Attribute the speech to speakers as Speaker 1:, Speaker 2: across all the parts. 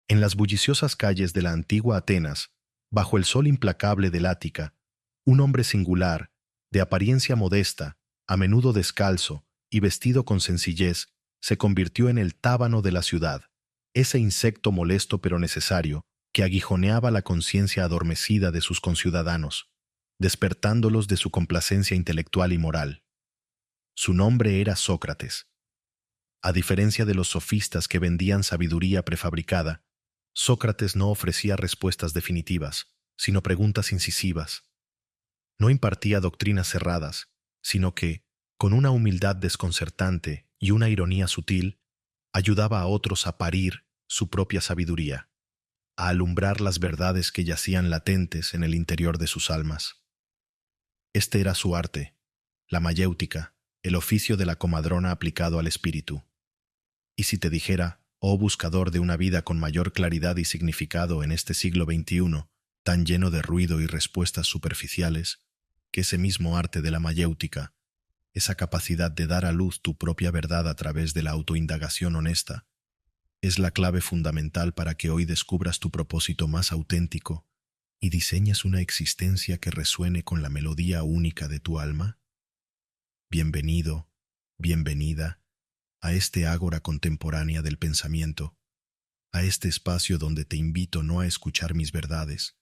Speaker 1: En las bulliciosas calles de la antigua Atenas, bajo el sol implacable del Ática, un hombre singular, de apariencia modesta, a menudo descalzo y vestido con sencillez, se convirtió en el tábano de la ciudad, ese insecto molesto pero necesario que aguijoneaba la conciencia adormecida de sus conciudadanos, despertándolos de su complacencia intelectual y moral. Su nombre era Sócrates. A diferencia de los sofistas que vendían sabiduría prefabricada, Sócrates no ofrecía respuestas definitivas, sino preguntas incisivas. No impartía doctrinas cerradas, sino que, con una humildad desconcertante y una ironía sutil, ayudaba a otros a parir su propia sabiduría, a alumbrar las verdades que yacían latentes en el interior de sus almas. Este era su arte, la mayéutica, el oficio de la comadrona aplicado al espíritu. Y si te dijera, oh buscador de una vida con mayor claridad y significado en este siglo XXI, tan lleno de ruido y respuestas superficiales, que ese mismo arte de la mayéutica, esa capacidad de dar a luz tu propia verdad a través de la autoindagación honesta, es la clave fundamental para que hoy descubras tu propósito más auténtico y diseñes una existencia que resuene con la melodía única de tu alma. Bienvenido, bienvenida a este ágora contemporánea del pensamiento, a este espacio donde te invito no a escuchar mis verdades,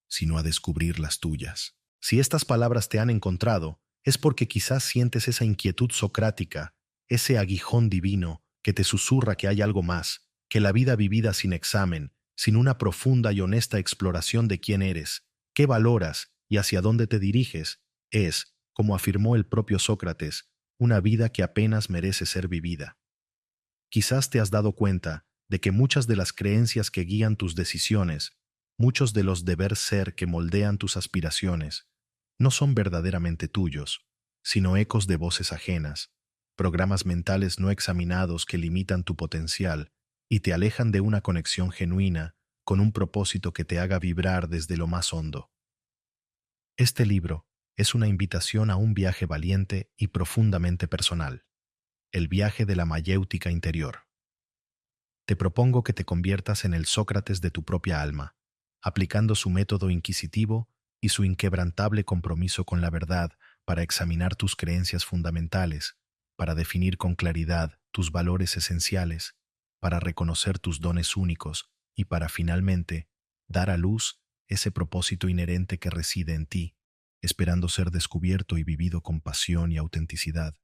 Speaker 1: sino a descubrir las tuyas. Si estas palabras te han encontrado, es porque quizás sientes esa inquietud socrática, ese aguijón divino que te susurra que hay algo más, que la vida vivida sin examen, sin una profunda y honesta exploración de quién eres, qué valoras y hacia dónde te diriges, es, como afirmó el propio Sócrates, una vida que apenas merece ser vivida. Quizás te has dado cuenta de que muchas de las creencias que guían tus decisiones, muchos de los deber ser que moldean tus aspiraciones, no son verdaderamente tuyos, sino ecos de voces ajenas, programas mentales no examinados que limitan tu potencial y te alejan de una conexión genuina con un propósito que te haga vibrar desde lo más hondo. Este libro es una invitación a un viaje valiente y profundamente personal, el viaje de la mayéutica interior. Te propongo que te conviertas en el Sócrates de tu propia alma, aplicando su método inquisitivo y su inquebrantable compromiso con la verdad para examinar tus creencias fundamentales, para definir con claridad tus valores esenciales, para reconocer tus dones únicos y para finalmente dar a luz ese propósito inherente que reside en ti, esperando ser descubierto y vivido con pasión y autenticidad.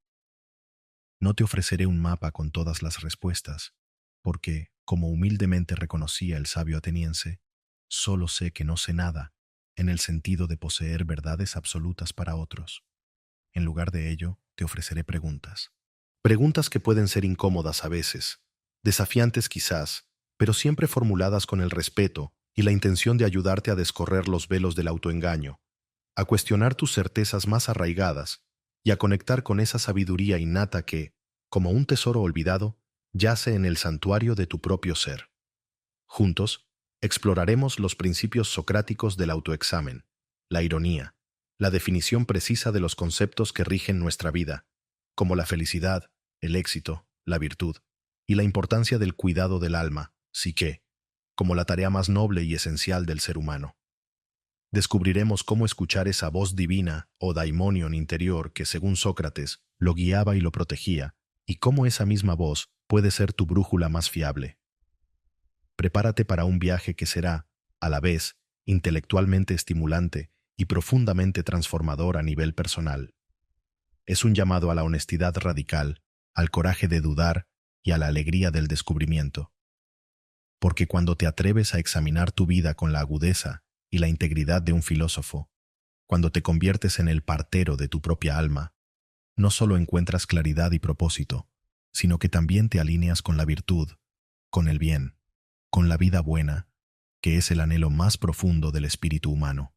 Speaker 1: No te ofreceré un mapa con todas las respuestas, porque, como humildemente reconocía el sabio ateniense, solo sé que no sé nada, en el sentido de poseer verdades absolutas para otros. En lugar de ello, te ofreceré preguntas. Preguntas que pueden ser incómodas a veces, desafiantes quizás, pero siempre formuladas con el respeto y la intención de ayudarte a descorrer los velos del autoengaño, a cuestionar tus certezas más arraigadas y a conectar con esa sabiduría innata que, como un tesoro olvidado, yace en el santuario de tu propio ser. Juntos, exploraremos los principios socráticos del autoexamen, la ironía, la definición precisa de los conceptos que rigen nuestra vida, como la felicidad, el éxito, la virtud, y la importancia del cuidado del alma, psique, como la tarea más noble y esencial del ser humano. Descubriremos cómo escuchar esa voz divina o daimonion interior que, según Sócrates, lo guiaba y lo protegía, y cómo esa misma voz puede ser tu brújula más fiable. Prepárate para un viaje que será, a la vez, intelectualmente estimulante y profundamente transformador a nivel personal. Es un llamado a la honestidad radical, al coraje de dudar y a la alegría del descubrimiento. Porque cuando te atreves a examinar tu vida con la agudeza y la integridad de un filósofo, cuando te conviertes en el partero de tu propia alma, no solo encuentras claridad y propósito, sino que también te alineas con la virtud, con el bien, con la vida buena, que es el anhelo más profundo del espíritu humano.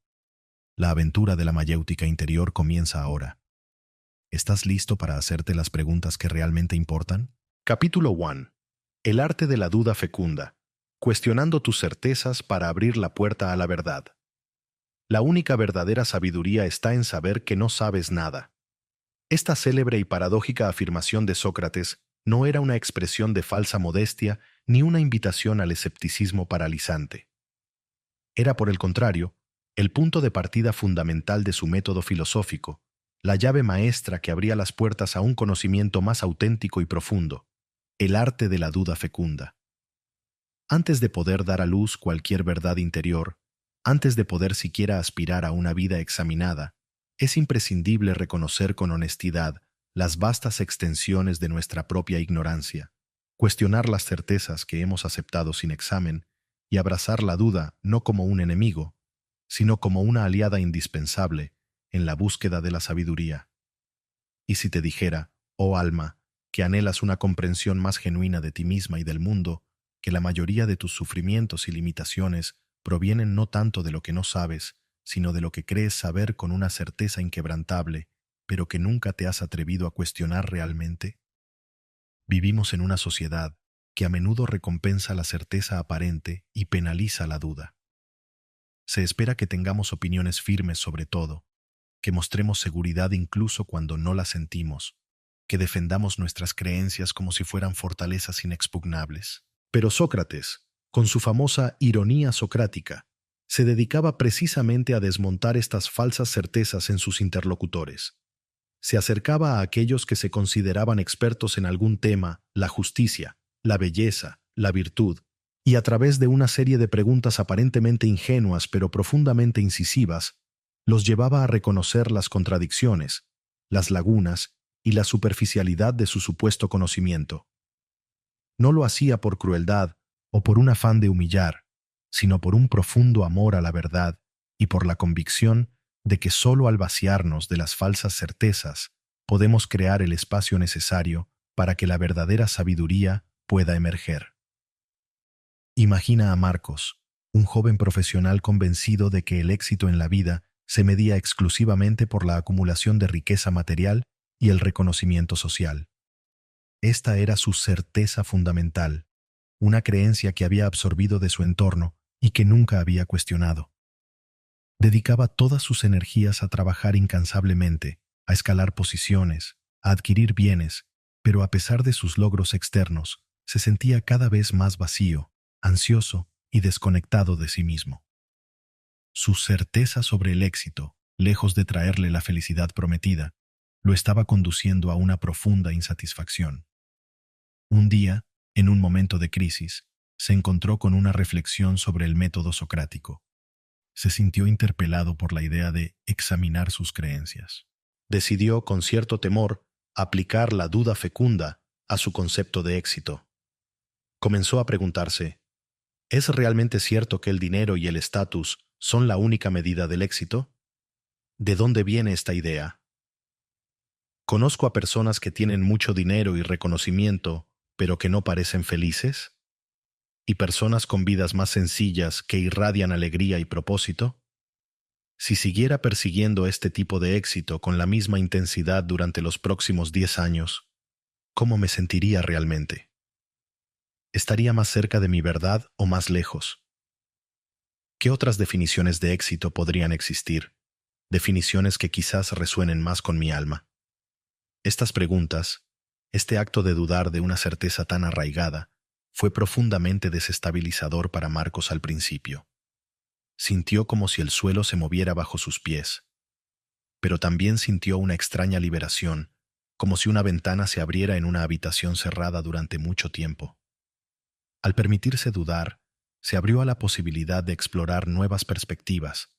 Speaker 1: La aventura de la mayéutica interior comienza ahora. ¿Estás listo para hacerte las preguntas que realmente importan? Capítulo 1. El arte de la duda fecunda. Cuestionando tus certezas para abrir la puerta a la verdad. La única verdadera sabiduría está en saber que no sabes nada. Esta célebre y paradójica afirmación de Sócrates no era una expresión de falsa modestia ni una invitación al escepticismo paralizante. Era, por el contrario, el punto de partida fundamental de su método filosófico, la llave maestra que abría las puertas a un conocimiento más auténtico y profundo, el arte de la duda fecunda. Antes de poder dar a luz cualquier verdad interior, antes de poder siquiera aspirar a una vida examinada, es imprescindible reconocer con honestidad las vastas extensiones de nuestra propia ignorancia, cuestionar las certezas que hemos aceptado sin examen y abrazar la duda no como un enemigo, sino como una aliada indispensable en la búsqueda de la sabiduría. Y si te dijera, oh alma, que anhelas una comprensión más genuina de ti misma y del mundo, que la mayoría de tus sufrimientos y limitaciones provienen no tanto de lo que no sabes, sino de lo que crees saber con una certeza inquebrantable, pero que nunca te has atrevido a cuestionar realmente? Vivimos en una sociedad que a menudo recompensa la certeza aparente y penaliza la duda. Se espera que tengamos opiniones firmes sobre todo, que mostremos seguridad incluso cuando no la sentimos, que defendamos nuestras creencias como si fueran fortalezas inexpugnables. Pero Sócrates, con su famosa ironía socrática, se dedicaba precisamente a desmontar estas falsas certezas en sus interlocutores. Se acercaba a aquellos que se consideraban expertos en algún tema, la justicia, la belleza, la virtud, y a través de una serie de preguntas aparentemente ingenuas pero profundamente incisivas, los llevaba a reconocer las contradicciones, las lagunas y la superficialidad de su supuesto conocimiento. No lo hacía por crueldad o por un afán de humillar, sino por un profundo amor a la verdad y por la convicción de que sólo al vaciarnos de las falsas certezas podemos crear el espacio necesario para que la verdadera sabiduría pueda emerger. Imagina a Marcos, un joven profesional convencido de que el éxito en la vida se medía exclusivamente por la acumulación de riqueza material y el reconocimiento social. Esta era su certeza fundamental, una creencia que había absorbido de su entorno y que nunca había cuestionado. Dedicaba todas sus energías a trabajar incansablemente, a escalar posiciones, a adquirir bienes, pero a pesar de sus logros externos, se sentía cada vez más vacío, ansioso y desconectado de sí mismo. Su certeza sobre el éxito, lejos de traerle la felicidad prometida, lo estaba conduciendo a una profunda insatisfacción. Un día, en un momento de crisis, se encontró con una reflexión sobre el método socrático. Se sintió interpelado por la idea de examinar sus creencias. Decidió, con cierto temor, aplicar la duda fecunda a su concepto de éxito. Comenzó a preguntarse, ¿es realmente cierto que el dinero y el estatus son la única medida del éxito? ¿De dónde viene esta idea? ¿Conozco a personas que tienen mucho dinero y reconocimiento, pero que no parecen felices? ¿Y personas con vidas más sencillas que irradian alegría y propósito? Si siguiera persiguiendo este tipo de éxito con la misma intensidad durante los próximos 10 años, ¿cómo me sentiría realmente? ¿Estaría más cerca de mi verdad o más lejos? ¿Qué otras definiciones de éxito podrían existir? Definiciones que quizás resuenen más con mi alma. Estas preguntas, este acto de dudar de una certeza tan arraigada, fue profundamente desestabilizador para Marcos al principio. Sintió como si el suelo se moviera bajo sus pies, pero también sintió una extraña liberación, como si una ventana se abriera en una habitación cerrada durante mucho tiempo. Al permitirse dudar, se abrió a la posibilidad de explorar nuevas perspectivas,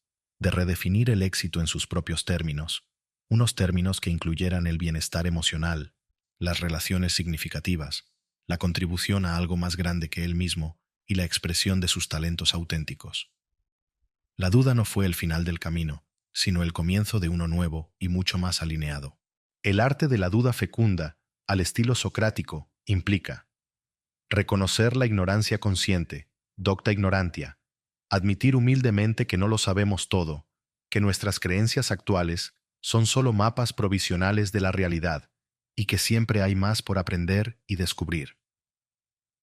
Speaker 1: de redefinir el éxito en sus propios términos, unos términos que incluyeran el bienestar emocional, las relaciones significativas, la contribución a algo más grande que él mismo y la expresión de sus talentos auténticos. La duda no fue el final del camino, sino el comienzo de uno nuevo y mucho más alineado. El arte de la duda fecunda, al estilo socrático, implica reconocer la ignorancia consciente, docta ignorantia, admitir humildemente que no lo sabemos todo, que nuestras creencias actuales son solo mapas provisionales de la realidad y que siempre hay más por aprender y descubrir.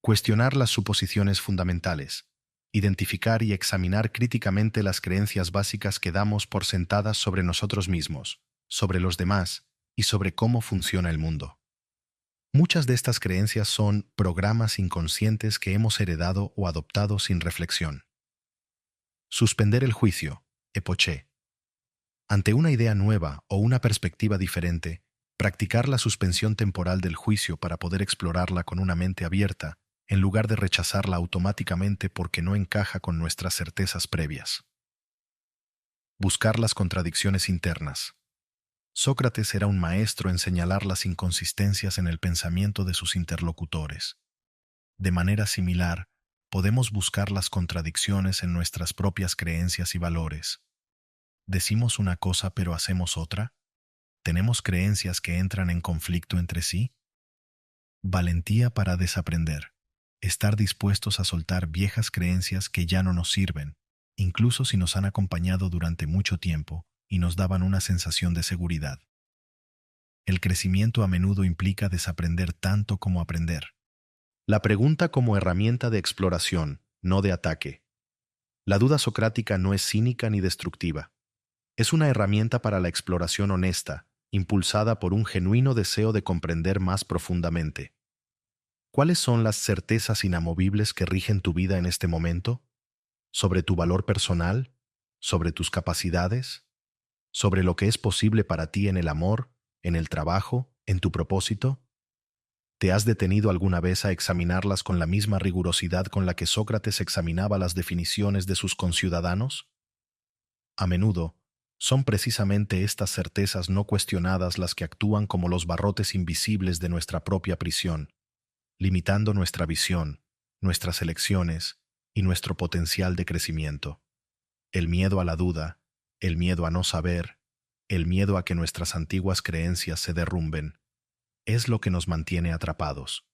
Speaker 1: Cuestionar las suposiciones fundamentales, identificar y examinar críticamente las creencias básicas que damos por sentadas sobre nosotros mismos, sobre los demás y sobre cómo funciona el mundo. Muchas de estas creencias son programas inconscientes que hemos heredado o adoptado sin reflexión. Suspender el juicio, epoché. Ante una idea nueva o una perspectiva diferente, practicar la suspensión temporal del juicio para poder explorarla con una mente abierta, en lugar de rechazarla automáticamente porque no encaja con nuestras certezas previas. Buscar las contradicciones internas. Sócrates era un maestro en señalar las inconsistencias en el pensamiento de sus interlocutores. De manera similar, podemos buscar las contradicciones en nuestras propias creencias y valores. ¿Decimos una cosa pero hacemos otra? ¿Tenemos creencias que entran en conflicto entre sí? Valentía para desaprender. Estar dispuestos a soltar viejas creencias que ya no nos sirven, incluso si nos han acompañado durante mucho tiempo y nos daban una sensación de seguridad. El crecimiento a menudo implica desaprender tanto como aprender. La pregunta como herramienta de exploración, no de ataque. La duda socrática no es cínica ni destructiva. Es una herramienta para la exploración honesta, impulsada por un genuino deseo de comprender más profundamente. ¿Cuáles son las certezas inamovibles que rigen tu vida en este momento? ¿Sobre tu valor personal? ¿Sobre tus capacidades? ¿Sobre lo que es posible para ti en el amor, en el trabajo, en tu propósito? ¿Te has detenido alguna vez a examinarlas con la misma rigurosidad con la que Sócrates examinaba las definiciones de sus conciudadanos? A menudo, son precisamente estas certezas no cuestionadas las que actúan como los barrotes invisibles de nuestra propia prisión, limitando nuestra visión, nuestras elecciones y nuestro potencial de crecimiento. El miedo a la duda, el miedo a no saber, el miedo a que nuestras antiguas creencias se derrumben, es lo que nos mantiene atrapados.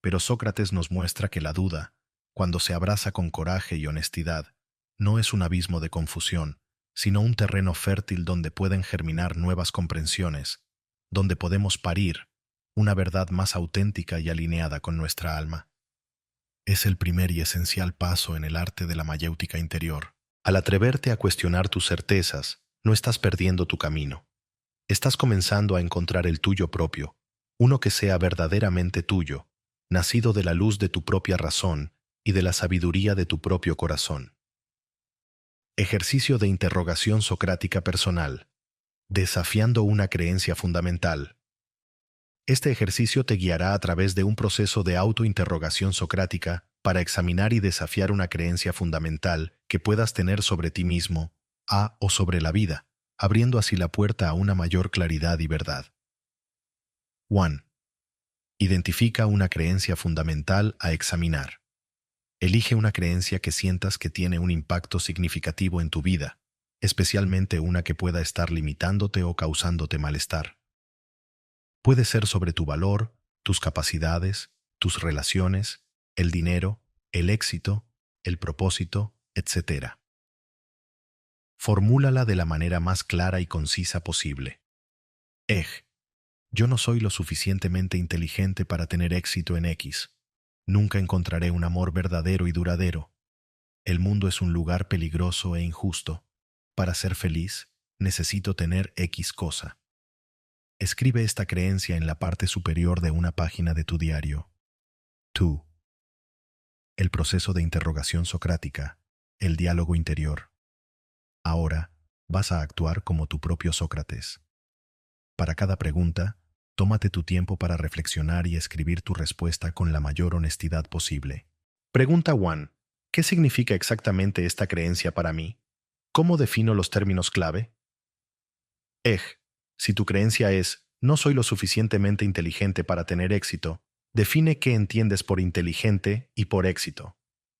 Speaker 1: Pero Sócrates nos muestra que la duda, cuando se abraza con coraje y honestidad, no es un abismo de confusión, sino un terreno fértil donde pueden germinar nuevas comprensiones, donde podemos parir una verdad más auténtica y alineada con nuestra alma. Es el primer y esencial paso en el arte de la mayéutica interior. Al atreverte a cuestionar tus certezas, no estás perdiendo tu camino. Estás comenzando a encontrar el tuyo propio, uno que sea verdaderamente tuyo, nacido de la luz de tu propia razón y de la sabiduría de tu propio corazón. Ejercicio de interrogación socrática personal. Desafiando una creencia fundamental. Este ejercicio te guiará a través de un proceso de autointerrogación socrática para examinar y desafiar una creencia fundamental que puedas tener sobre ti mismo, o sobre la vida, abriendo así la puerta a una mayor claridad y verdad. 1. Identifica una creencia fundamental a examinar. Elige una creencia que sientas que tiene un impacto significativo en tu vida, especialmente una que pueda estar limitándote o causándote malestar. Puede ser sobre tu valor, tus capacidades, tus relaciones, el dinero, el éxito, el propósito, etc. Formúlala de la manera más clara y concisa posible. Yo no soy lo suficientemente inteligente para tener éxito en X. Nunca encontraré un amor verdadero y duradero. El mundo es un lugar peligroso e injusto. Para ser feliz, necesito tener X cosa. Escribe esta creencia en la parte superior de una página de tu diario. 2. El proceso de interrogación socrática, el diálogo interior. Ahora, vas a actuar como tu propio Sócrates. Para cada pregunta, tómate tu tiempo para reflexionar y escribir tu respuesta con la mayor honestidad posible. Pregunta 1. ¿Qué significa exactamente esta creencia para mí? ¿Cómo defino los términos clave? Si tu creencia es «no soy lo suficientemente inteligente para tener éxito», define qué entiendes por inteligente y por éxito.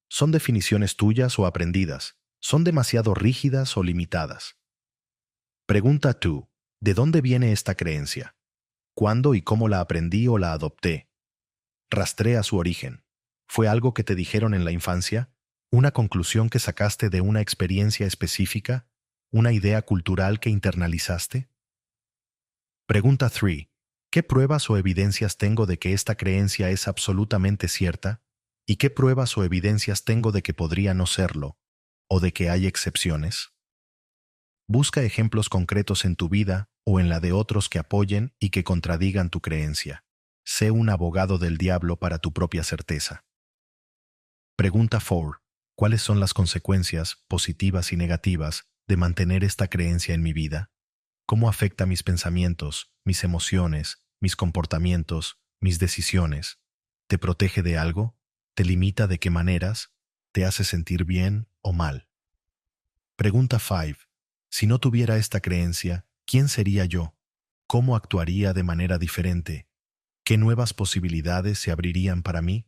Speaker 1: ¿Son definiciones tuyas o aprendidas? ¿Son demasiado rígidas o limitadas? Pregunta 2. ¿De dónde viene esta creencia? ¿Cuándo y cómo la aprendí o la adopté? Rastrea su origen. ¿Fue algo que te dijeron en la infancia? ¿Una conclusión que sacaste de una experiencia específica? ¿Una idea cultural que internalizaste? Pregunta 3. ¿Qué pruebas o evidencias tengo de que esta creencia es absolutamente cierta? ¿Y qué pruebas o evidencias tengo de que podría no serlo? ¿O de que hay excepciones? Busca ejemplos concretos en tu vida o en la de otros que apoyen y que contradigan tu creencia. Sé un abogado del diablo para tu propia certeza. Pregunta 4. ¿Cuáles son las consecuencias, positivas y negativas, de mantener esta creencia en mi vida? ¿Cómo afecta mis pensamientos, mis emociones, mis comportamientos, mis decisiones? ¿Te protege de algo? ¿Te limita de qué maneras? ¿Te hace sentir bien o mal? Pregunta 5. Si no tuviera esta creencia, ¿quién sería yo? ¿Cómo actuaría de manera diferente? ¿Qué nuevas posibilidades se abrirían para mí?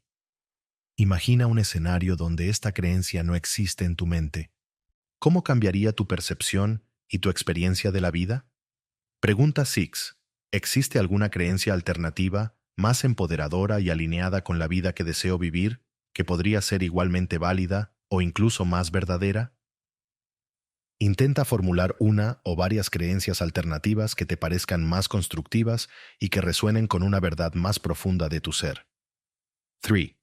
Speaker 1: Imagina un escenario donde esta creencia no existe en tu mente. ¿Cómo cambiaría tu percepción y tu experiencia de la vida? Pregunta 6. ¿Existe alguna creencia alternativa, más empoderadora y alineada con la vida que deseo vivir, que podría ser igualmente válida o incluso más verdadera? Intenta formular una o varias creencias alternativas que te parezcan más constructivas y que resuenen con una verdad más profunda de tu ser. 3.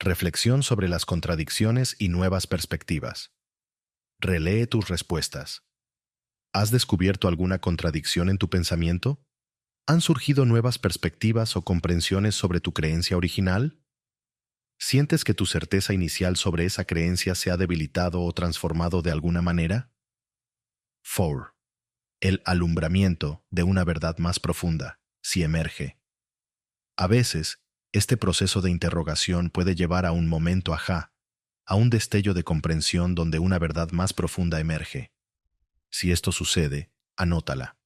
Speaker 1: Reflexión sobre las contradicciones y nuevas perspectivas. Relee tus respuestas. ¿Has descubierto alguna contradicción en tu pensamiento? ¿Han surgido nuevas perspectivas o comprensiones sobre tu creencia original? ¿Sientes que tu certeza inicial sobre esa creencia se ha debilitado o transformado de alguna manera? 4. El alumbramiento de una verdad más profunda, si emerge. A veces, este proceso de interrogación puede llevar a un momento ajá, a un destello de comprensión donde una verdad más profunda emerge. Si esto sucede, anótala.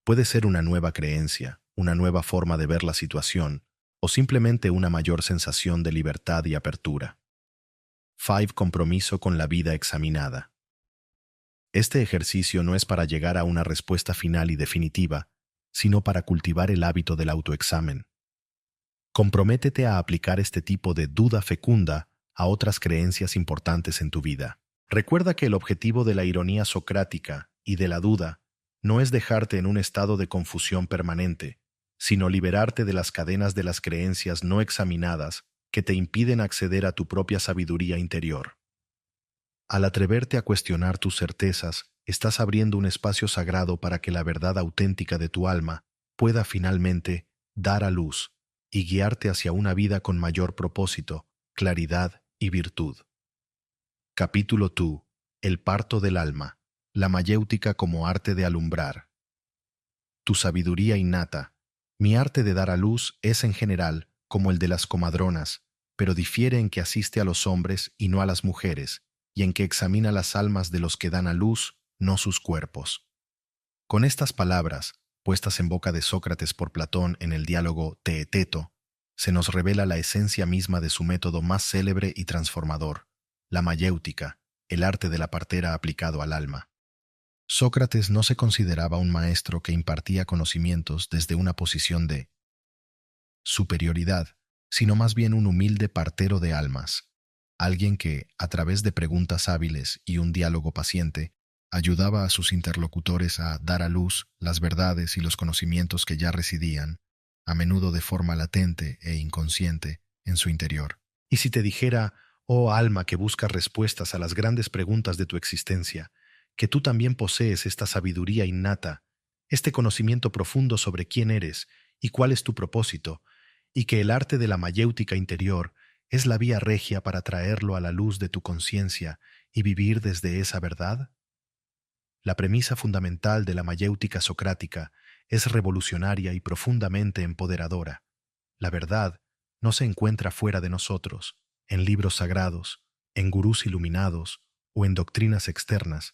Speaker 1: Puede ser una nueva creencia, una nueva forma de ver la situación, o simplemente una mayor sensación de libertad y apertura. 5. Compromiso con la vida examinada. Este ejercicio no es para llegar a una respuesta final y definitiva, sino para cultivar el hábito del autoexamen. Comprométete a aplicar este tipo de duda fecunda a otras creencias importantes en tu vida. Recuerda que el objetivo de la ironía socrática y de la duda no es dejarte en un estado de confusión permanente, sino liberarte de las cadenas de las creencias no examinadas que te impiden acceder a tu propia sabiduría interior. Al atreverte a cuestionar tus certezas, estás abriendo un espacio sagrado para que la verdad auténtica de tu alma pueda finalmente dar a luz y guiarte hacia una vida con mayor propósito, claridad y virtud. Capítulo 2. El parto del alma. La mayéutica como arte de alumbrar. Tu sabiduría innata. Mi arte de dar a luz es en general como el de las comadronas, pero difiere en que asiste a los hombres y no a las mujeres, y en que examina las almas de los que dan a luz, no sus cuerpos. Con estas palabras, puestas en boca de Sócrates por Platón en el diálogo Teeteto, se nos revela la esencia misma de su método más célebre y transformador, la mayéutica, el arte de la partera aplicado al alma. Sócrates no se consideraba un maestro que impartía conocimientos desde una posición de superioridad, sino más bien un humilde partero de almas, alguien que, a través de preguntas hábiles y un diálogo paciente, ayudaba a sus interlocutores a dar a luz las verdades y los conocimientos que ya residían, a menudo de forma latente e inconsciente, en su interior. Y si te dijera, oh alma que busca respuestas a las grandes preguntas de tu existencia, que tú también posees esta sabiduría innata, este conocimiento profundo sobre quién eres y cuál es tu propósito, y que el arte de la mayéutica interior es la vía regia para traerlo a la luz de tu conciencia y vivir desde esa verdad? La premisa fundamental de la mayéutica socrática es revolucionaria y profundamente empoderadora. La verdad no se encuentra fuera de nosotros, en libros sagrados, en gurús iluminados o en doctrinas externas,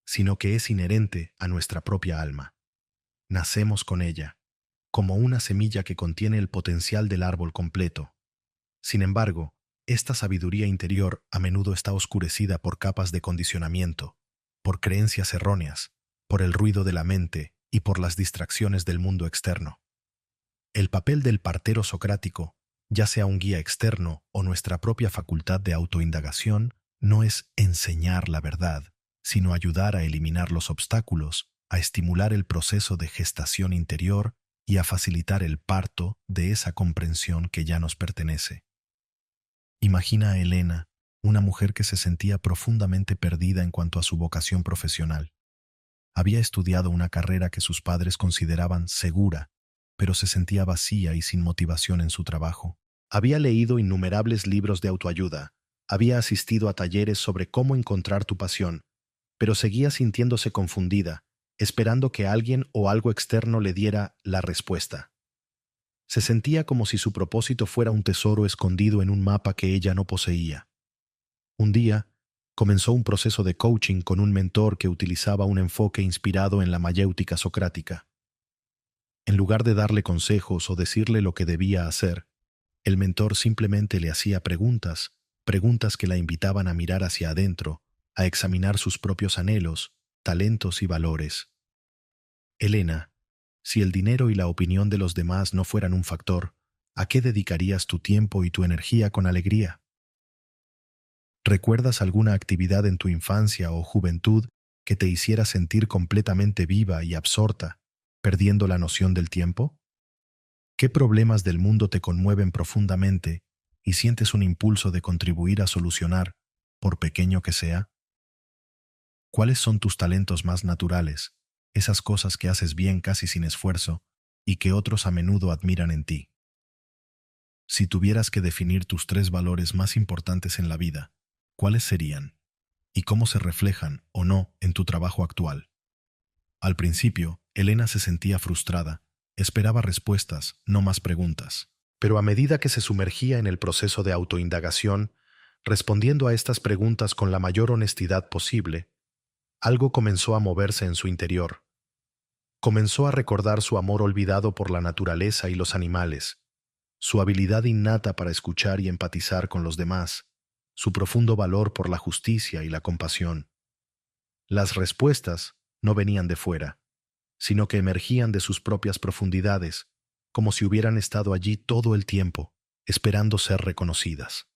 Speaker 1: sino que es inherente a nuestra propia alma. Nacemos con ella, como una semilla que contiene el potencial del árbol completo. Sin embargo, esta sabiduría interior a menudo está oscurecida por capas de condicionamiento, por creencias erróneas, por el ruido de la mente y por las distracciones del mundo externo. El papel del partero socrático, ya sea un guía externo o nuestra propia facultad de autoindagación, no es enseñar la verdad, sino ayudar a eliminar los obstáculos, a estimular el proceso de gestación interior y a facilitar el parto de esa comprensión que ya nos pertenece. Imagina a Elena, una mujer que se sentía profundamente perdida en cuanto a su vocación profesional. Había estudiado una carrera que sus padres consideraban segura, pero se sentía vacía y sin motivación en su trabajo. Había leído innumerables libros de autoayuda, había asistido a talleres sobre cómo encontrar tu pasión, pero seguía sintiéndose confundida, esperando que alguien o algo externo le diera la respuesta. Se sentía como si su propósito fuera un tesoro escondido en un mapa que ella no poseía. Un día, comenzó un proceso de coaching con un mentor que utilizaba un enfoque inspirado en la mayéutica socrática. En lugar de darle consejos o decirle lo que debía hacer, el mentor simplemente le hacía preguntas, preguntas que la invitaban a mirar hacia adentro, a examinar sus propios anhelos, talentos y valores. Elena, si el dinero y la opinión de los demás no fueran un factor, ¿a qué dedicarías tu tiempo y tu energía con alegría? ¿Recuerdas alguna actividad en tu infancia o juventud que te hiciera sentir completamente viva y absorta, perdiendo la noción del tiempo? ¿Qué problemas del mundo te conmueven profundamente y sientes un impulso de contribuir a solucionar, por pequeño que sea? ¿Cuáles son tus talentos más naturales, esas cosas que haces bien casi sin esfuerzo y que otros a menudo admiran en ti? Si tuvieras que definir tus 3 valores más importantes en la vida, ¿cuáles serían? ¿Y cómo se reflejan o no en tu trabajo actual? Al principio, Elena se sentía frustrada, esperaba respuestas, no más preguntas. Pero a medida que se sumergía en el proceso de autoindagación, respondiendo a estas preguntas con la mayor honestidad posible, algo comenzó a moverse en su interior. Comenzó a recordar su amor olvidado por la naturaleza y los animales, su habilidad innata para escuchar y empatizar con los demás, su profundo valor por la justicia y la compasión. Las respuestas no venían de fuera, sino que emergían de sus propias profundidades, como si hubieran estado allí todo el tiempo, esperando ser reconocidas.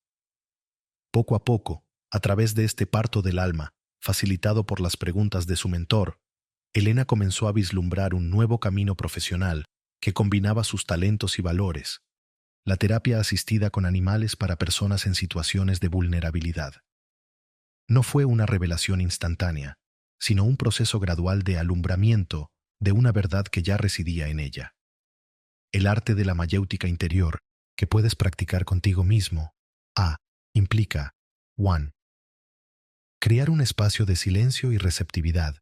Speaker 1: Poco a poco, a través de este parto del alma, facilitado por las preguntas de su mentor, Elena comenzó a vislumbrar un nuevo camino profesional que combinaba sus talentos y valores, la terapia asistida con animales para personas en situaciones de vulnerabilidad. No fue una revelación instantánea, sino un proceso gradual de alumbramiento de una verdad que ya residía en ella. El arte de la mayéutica interior, que puedes practicar contigo mismo, implica 1. Crear un espacio de silencio y receptividad.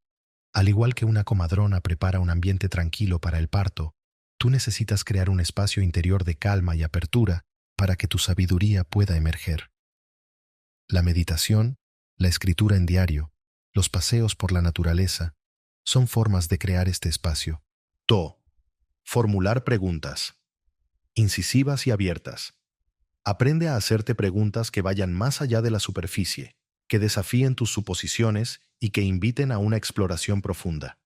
Speaker 1: Al igual que una comadrona prepara un ambiente tranquilo para el parto, tú necesitas crear un espacio interior de calma y apertura para que tu sabiduría pueda emerger. La meditación, la escritura en diario, los paseos por la naturaleza, son formas de crear este espacio. Formular preguntas. Incisivas y abiertas. Aprende a hacerte preguntas que vayan más allá de la superficie, que desafíen tus suposiciones y que inviten a una exploración profunda.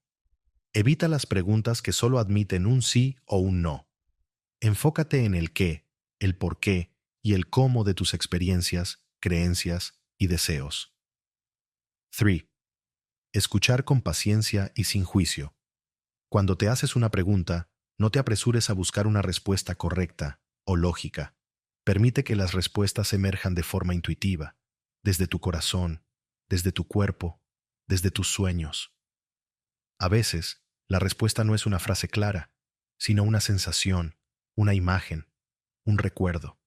Speaker 1: Evita las preguntas que solo admiten un sí o un no. Enfócate en el qué, el por qué y el cómo de tus experiencias, creencias y deseos. 3. Escuchar con paciencia y sin juicio. Cuando te haces una pregunta, no te apresures a buscar una respuesta correcta o lógica. Permite que las respuestas emerjan de forma intuitiva, desde tu corazón, desde tu cuerpo, desde tus sueños. A veces, la respuesta no es una frase clara, sino una sensación, una imagen, un recuerdo.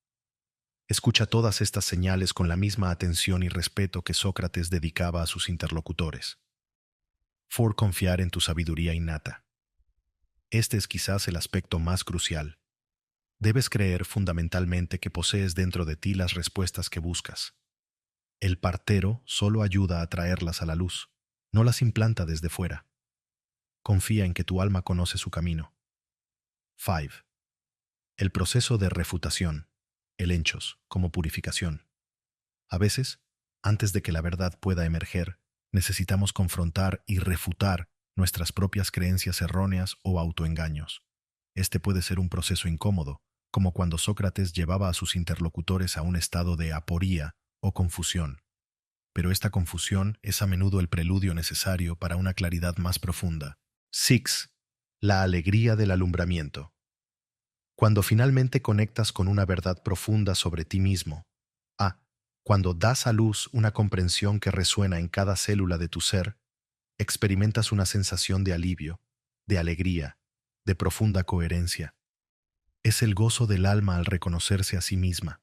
Speaker 1: Escucha todas estas señales con la misma atención y respeto que Sócrates dedicaba a sus interlocutores. Confiar en tu sabiduría innata. Este es quizás el aspecto más crucial. Debes creer fundamentalmente que posees dentro de ti las respuestas que buscas. El partero solo ayuda a traerlas a la luz, no las implanta desde fuera. Confía en que tu alma conoce su camino. 5. El proceso de refutación, el henchos, como purificación. A veces, antes de que la verdad pueda emerger, necesitamos confrontar y refutar nuestras propias creencias erróneas o autoengaños. Este puede ser un proceso incómodo, como cuando Sócrates llevaba a sus interlocutores a un estado de aporía o confusión. Pero esta confusión es a menudo el preludio necesario para una claridad más profunda. 6. La alegría del alumbramiento. Cuando finalmente conectas con una verdad profunda sobre ti mismo, cuando das a luz una comprensión que resuena en cada célula de tu ser, experimentas una sensación de alivio, de alegría, de profunda coherencia. Es el gozo del alma al reconocerse a sí misma.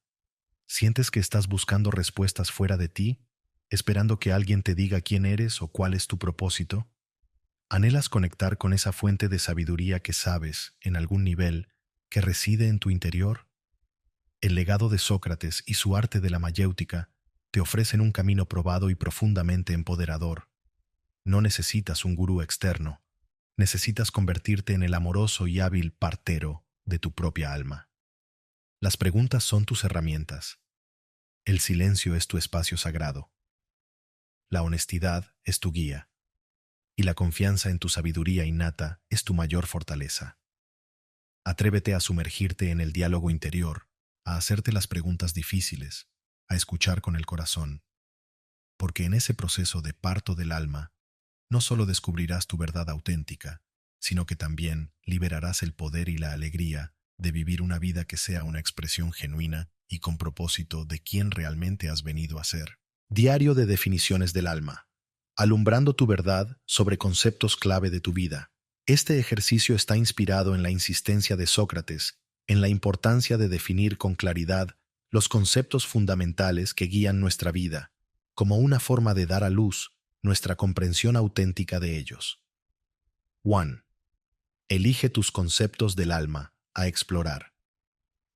Speaker 1: ¿Sientes que estás buscando respuestas fuera de ti, esperando que alguien te diga quién eres o cuál es tu propósito? ¿Anhelas conectar con esa fuente de sabiduría que sabes, en algún nivel, que reside en tu interior? El legado de Sócrates y su arte de la mayéutica te ofrecen un camino probado y profundamente empoderador. No necesitas un gurú externo, necesitas convertirte en el amoroso y hábil partero de tu propia alma. Las preguntas son tus herramientas. El silencio es tu espacio sagrado. La honestidad es tu guía. Y la confianza en tu sabiduría innata es tu mayor fortaleza. Atrévete a sumergirte en el diálogo interior, a hacerte las preguntas difíciles, a escuchar con el corazón. Porque en ese proceso de parto del alma, no solo descubrirás tu verdad auténtica, sino que también liberarás el poder y la alegría de vivir una vida que sea una expresión genuina y con propósito de quién realmente has venido a ser. Diario de definiciones del alma. Alumbrando tu verdad sobre conceptos clave de tu vida. Este ejercicio está inspirado en la insistencia de Sócrates, en la importancia de definir con claridad los conceptos fundamentales que guían nuestra vida, como una forma de dar a luz nuestra comprensión auténtica de ellos. 1. Elige tus conceptos del alma a explorar.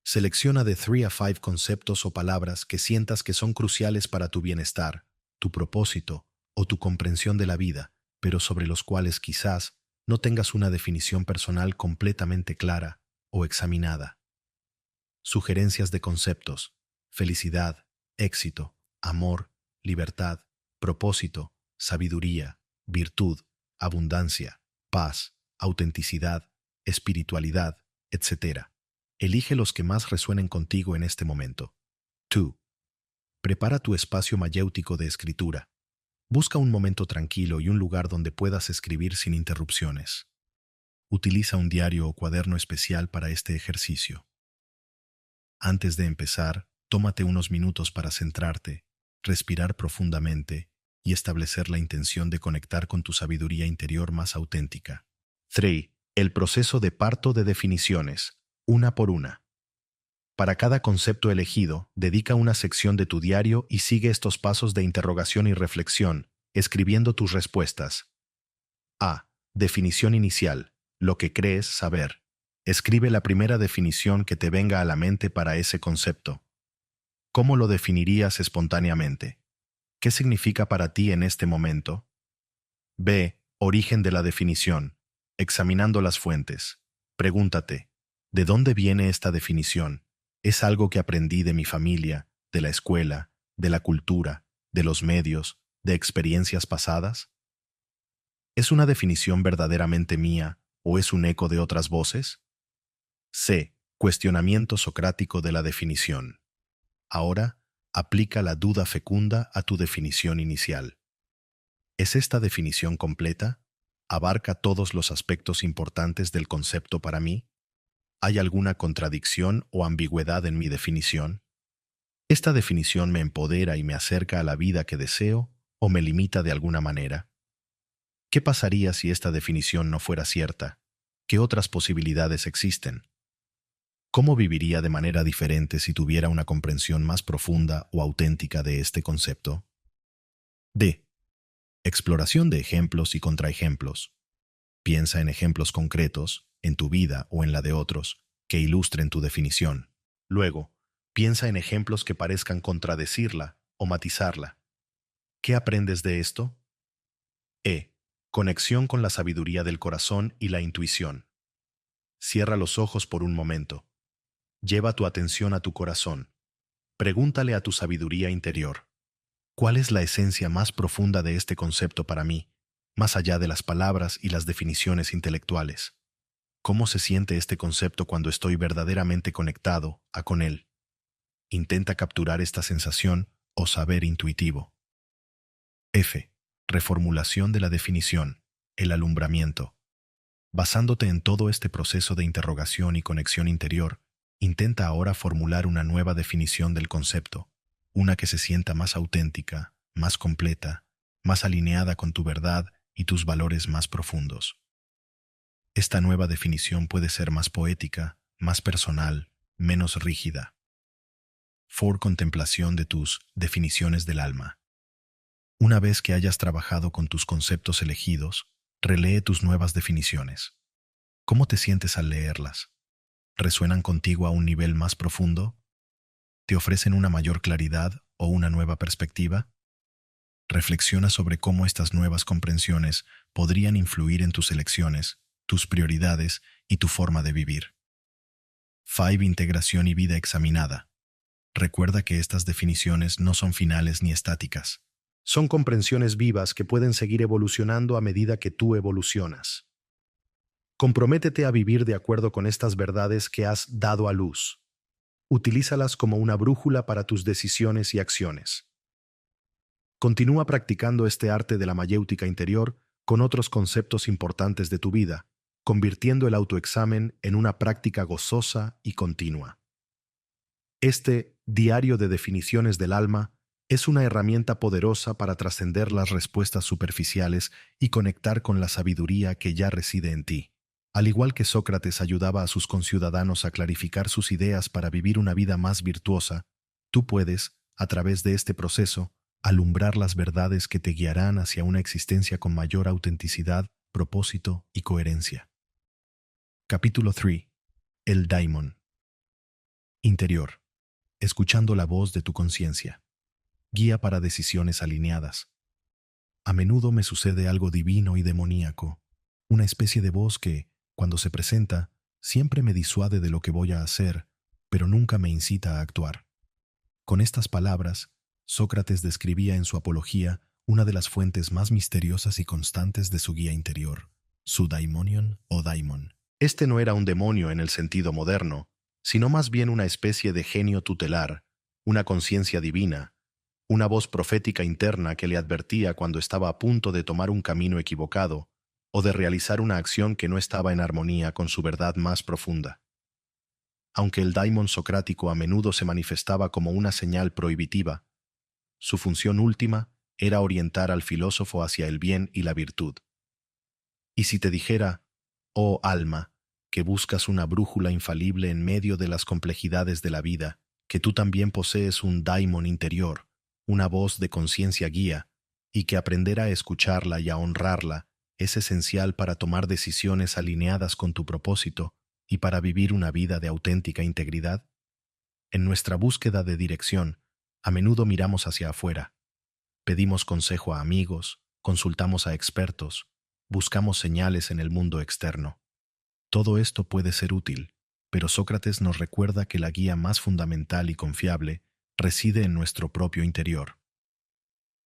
Speaker 1: Selecciona de 3 a 5 conceptos o palabras que sientas que son cruciales para tu bienestar, tu propósito o tu comprensión de la vida, pero sobre los cuales quizás no tengas una definición personal completamente clara o examinada. Sugerencias de conceptos: felicidad, éxito, amor, libertad, propósito, sabiduría, virtud, abundancia, paz, autenticidad, espiritualidad, etc. Elige los que más resuenen contigo en este momento. 2. Prepara tu espacio mayéutico de escritura. Busca un momento tranquilo y un lugar donde puedas escribir sin interrupciones. Utiliza un diario o cuaderno especial para este ejercicio. Antes de empezar, tómate unos minutos para centrarte, respirar profundamente y establecer la intención de conectar con tu sabiduría interior más auténtica. 3. El proceso de parto de definiciones, una por una. Para cada concepto elegido, dedica una sección de tu diario y sigue estos pasos de interrogación y reflexión, escribiendo tus respuestas. A. Definición inicial. Lo que crees saber. Escribe la primera definición que te venga a la mente para ese concepto. ¿Cómo lo definirías espontáneamente? ¿Qué significa para ti en este momento? B. Origen de la definición. Examinando las fuentes. Pregúntate, ¿de dónde viene esta definición? ¿Es algo que aprendí de mi familia, de la escuela, de la cultura, de los medios, de experiencias pasadas? ¿Es una definición verdaderamente mía o es un eco de otras voces? C. Cuestionamiento socrático de la definición. Ahora, aplica la duda fecunda a tu definición inicial. ¿Es esta definición completa? ¿Abarca todos los aspectos importantes del concepto para mí? ¿Hay alguna contradicción o ambigüedad en mi definición? ¿Esta definición me empodera y me acerca a la vida que deseo o me limita de alguna manera? ¿Qué pasaría si esta definición no fuera cierta? ¿Qué otras posibilidades existen? ¿Cómo viviría de manera diferente si tuviera una comprensión más profunda o auténtica de este concepto? D. Exploración de ejemplos y contraejemplos. Piensa en ejemplos concretos, en tu vida o en la de otros, que ilustren tu definición. Luego, piensa en ejemplos que parezcan contradecirla o matizarla. ¿Qué aprendes de esto? E. Conexión con la sabiduría del corazón y la intuición. Cierra los ojos por un momento. Lleva tu atención a tu corazón. Pregúntale a tu sabiduría interior. ¿Cuál es la esencia más profunda de este concepto para mí, más allá de las palabras y las definiciones intelectuales? ¿Cómo se siente este concepto cuando estoy verdaderamente conectado con él? Intenta capturar esta sensación o saber intuitivo. F. Reformulación de la definición, el alumbramiento. Basándote en todo este proceso de interrogación y conexión interior, intenta ahora formular una nueva definición del concepto, una que se sienta más auténtica, más completa, más alineada con tu verdad y tus valores más profundos. Esta nueva definición puede ser más poética, más personal, menos rígida. Contemplación de tus definiciones del alma. Una vez que hayas trabajado con tus conceptos elegidos, relee tus nuevas definiciones. ¿Cómo te sientes al leerlas? ¿Resuenan contigo a un nivel más profundo? ¿Te ofrecen una mayor claridad o una nueva perspectiva? Reflexiona sobre cómo estas nuevas comprensiones podrían influir en tus elecciones, tus prioridades y tu forma de vivir. 5. Integración y vida examinada. Recuerda que estas definiciones no son finales ni estáticas. Son comprensiones vivas que pueden seguir evolucionando a medida que tú evolucionas. Comprométete a vivir de acuerdo con estas verdades que has dado a luz. Utilízalas como una brújula para tus decisiones y acciones. Continúa practicando este arte de la mayéutica interior con otros conceptos importantes de tu vida, convirtiendo el autoexamen en una práctica gozosa y continua. Este diario de definiciones del alma es una herramienta poderosa para trascender las respuestas superficiales y conectar con la sabiduría que ya reside en ti. Al igual que Sócrates ayudaba a sus conciudadanos a clarificar sus ideas para vivir una vida más virtuosa, tú puedes, a través de este proceso, alumbrar las verdades que te guiarán hacia una existencia con mayor autenticidad, propósito y coherencia. Capítulo 3. El Daimon. Interior. Escuchando la voz de tu conciencia. Guía para decisiones alineadas. A menudo me sucede algo divino y demoníaco, una especie de voz que, cuando se presenta, siempre me disuade de lo que voy a hacer, pero nunca me incita a actuar. Con estas palabras, Sócrates describía en su Apología una de las fuentes más misteriosas y constantes de su guía interior, su daimonion o daimon. Este no era un demonio en el sentido moderno, sino más bien una especie de genio tutelar, una conciencia divina, una voz profética interna que le advertía cuando estaba a punto de tomar un camino equivocado o de realizar una acción que no estaba en armonía con su verdad más profunda. Aunque el daimon socrático a menudo se manifestaba como una señal prohibitiva, su función última era orientar al filósofo hacia el bien y la virtud. Y si te dijera, oh alma, que buscas una brújula infalible en medio de las complejidades de la vida, que tú también posees un daimon interior, una voz de conciencia guía, y que aprender a escucharla y a honrarla es esencial para tomar decisiones alineadas con tu propósito y para vivir una vida de auténtica integridad? En nuestra búsqueda de dirección, a menudo miramos hacia afuera. Pedimos consejo a amigos, consultamos a expertos, buscamos señales en el mundo externo. Todo esto puede ser útil, pero Sócrates nos recuerda que la guía más fundamental y confiable reside en nuestro propio interior.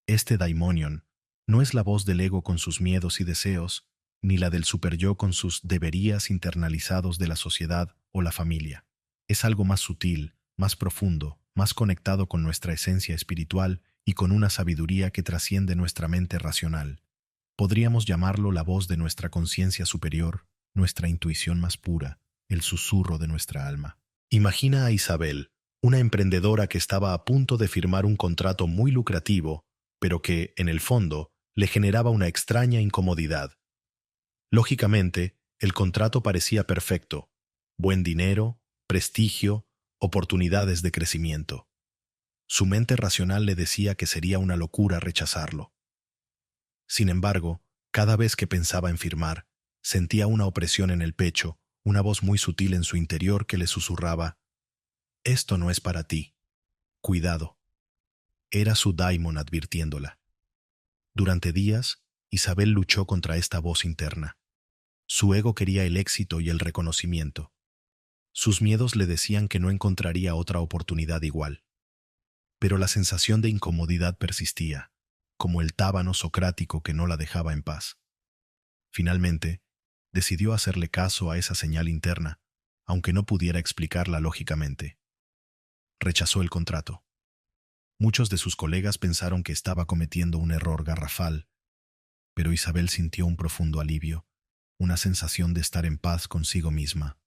Speaker 1: Este daimonion no es la voz del ego con sus miedos y deseos, ni la del superyo con sus deberías internalizados de la sociedad o la familia. Es algo más sutil, más profundo, más conectado con nuestra esencia espiritual y con una sabiduría que trasciende nuestra mente racional. Podríamos llamarlo la voz de nuestra conciencia superior, nuestra intuición más pura, el susurro de nuestra alma. Imagina a Isabel, una emprendedora que estaba a punto de firmar un contrato muy lucrativo, pero que, en el fondo, le generaba una extraña incomodidad. Lógicamente, el contrato parecía perfecto: buen dinero, prestigio, oportunidades de crecimiento. Su mente racional le decía que sería una locura rechazarlo. Sin embargo, cada vez que pensaba en firmar, sentía una opresión en el pecho, una voz muy sutil en su interior que le susurraba: «Esto no es para ti. Cuidado». Era su daimon advirtiéndola. Durante días, Isabel luchó contra esta voz interna. Su ego quería el éxito y el reconocimiento. Sus miedos le decían que no encontraría otra oportunidad igual. Pero la sensación de incomodidad persistía, como el tábano socrático que no la dejaba en paz. Finalmente, decidió hacerle caso a esa señal interna, aunque no pudiera explicarla lógicamente. Rechazó el contrato. Muchos de sus colegas pensaron que estaba cometiendo un error garrafal, pero Isabel sintió un profundo alivio, una sensación de estar en paz consigo misma.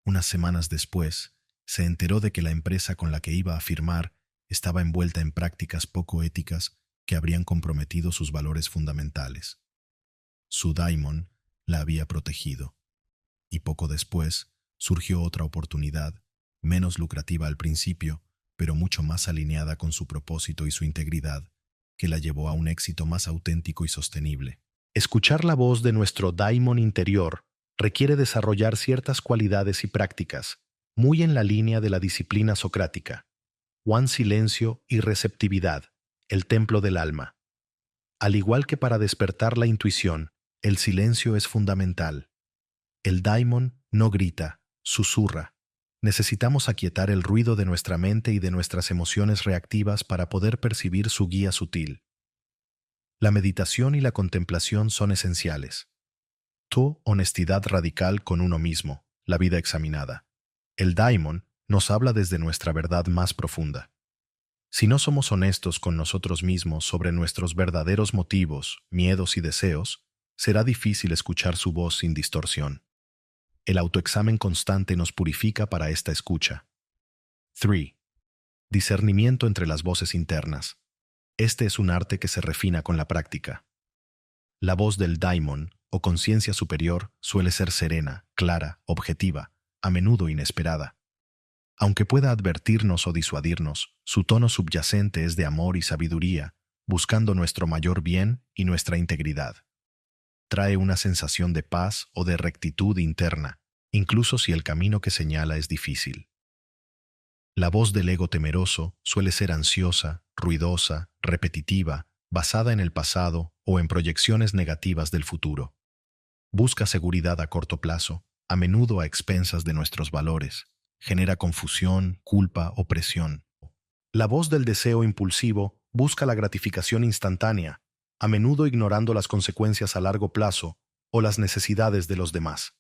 Speaker 1: Unas semanas después, se enteró de que la empresa con la que iba a firmar estaba envuelta en prácticas poco éticas que habrían comprometido sus valores fundamentales. Su daimon la había protegido. Y poco después surgió otra oportunidad, menos lucrativa al principio, pero mucho más alineada con su propósito y su integridad, que la llevó a un éxito más auténtico y sostenible. Escuchar la voz de nuestro daimon interior requiere desarrollar ciertas cualidades y prácticas, muy en la línea de la disciplina socrática. One silencio y receptividad, el templo del alma. Al igual que para despertar la intuición, el silencio es fundamental. El daimon no grita, susurra. Necesitamos aquietar el ruido de nuestra mente y de nuestras emociones reactivas para poder percibir su guía sutil. La meditación y la contemplación son esenciales. Honestidad radical con uno mismo, la vida examinada. El daimon nos habla desde nuestra verdad más profunda. Si no somos honestos con nosotros mismos sobre nuestros verdaderos motivos, miedos y deseos, será difícil escuchar su voz sin distorsión. El autoexamen constante nos purifica para esta escucha. 3. Discernimiento entre las voces internas. Este es un arte que se refina con la práctica. La voz del daimon, o conciencia superior, suele ser serena, clara, objetiva, a menudo inesperada. Aunque pueda advertirnos o disuadirnos, su tono subyacente es de amor y sabiduría, buscando nuestro mayor bien y nuestra integridad. Trae una sensación de paz o de rectitud interna, incluso si el camino que señala es difícil. La voz del ego temeroso suele ser ansiosa, ruidosa, repetitiva, basada en el pasado o en proyecciones negativas del futuro. Busca seguridad a corto plazo, a menudo a expensas de nuestros valores. Genera confusión, culpa o presión. La voz del deseo impulsivo busca la gratificación instantánea, a menudo ignorando las consecuencias a largo plazo o las necesidades de los demás.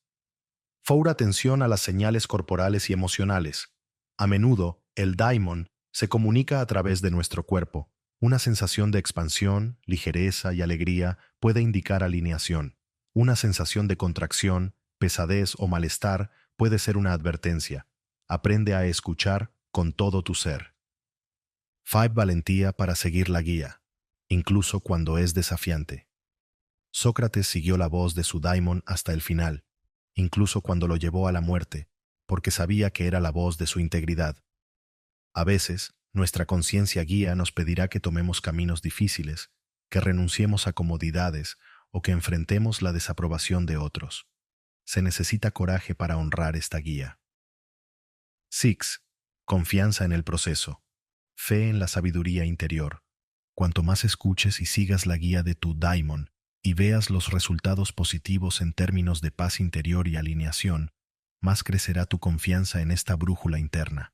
Speaker 1: Fora atención a las señales corporales y emocionales. A menudo, el daimon se comunica a través de nuestro cuerpo. Una sensación de expansión, ligereza y alegría puede indicar alineación. Una sensación de contracción, pesadez o malestar puede ser una advertencia. Aprende a escuchar con todo tu ser. 5. Valentía para seguir la guía, incluso cuando es desafiante. Sócrates siguió la voz de su daimon hasta el final, incluso cuando lo llevó a la muerte, porque sabía que era la voz de su integridad. A veces, nuestra conciencia guía nos pedirá que tomemos caminos difíciles, que renunciemos a comodidades o que enfrentemos la desaprobación de otros. Se necesita coraje para honrar esta guía. 6. Confianza en el proceso. Fe en la sabiduría interior. Cuanto más escuches y sigas la guía de tu daimon y veas los resultados positivos en términos de paz interior y alineación, más crecerá tu confianza en esta brújula interna.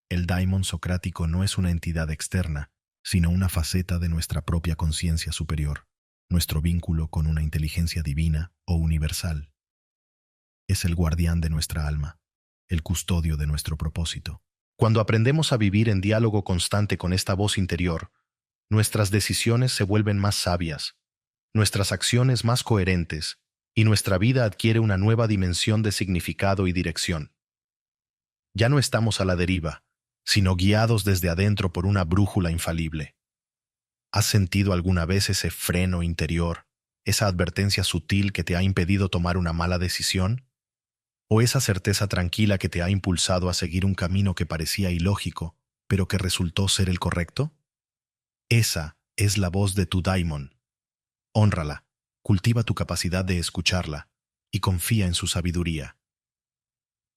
Speaker 1: El daimon socrático no es una entidad externa, sino una faceta de nuestra propia conciencia superior, nuestro vínculo con una inteligencia divina o universal. Es el guardián de nuestra alma, el custodio de nuestro propósito. Cuando aprendemos a vivir en diálogo constante con esta voz interior, nuestras decisiones se vuelven más sabias, nuestras acciones más coherentes y nuestra vida adquiere una nueva dimensión de significado y dirección. Ya no estamos a la deriva, sino guiados desde adentro por una brújula infalible. ¿Has sentido alguna vez ese freno interior, esa advertencia sutil que te ha impedido tomar una mala decisión? ¿O esa certeza tranquila que te ha impulsado a seguir un camino que parecía ilógico, pero que resultó ser el correcto? Esa es la voz de tu daimon. Hónrala, cultiva tu capacidad de escucharla y confía en su sabiduría.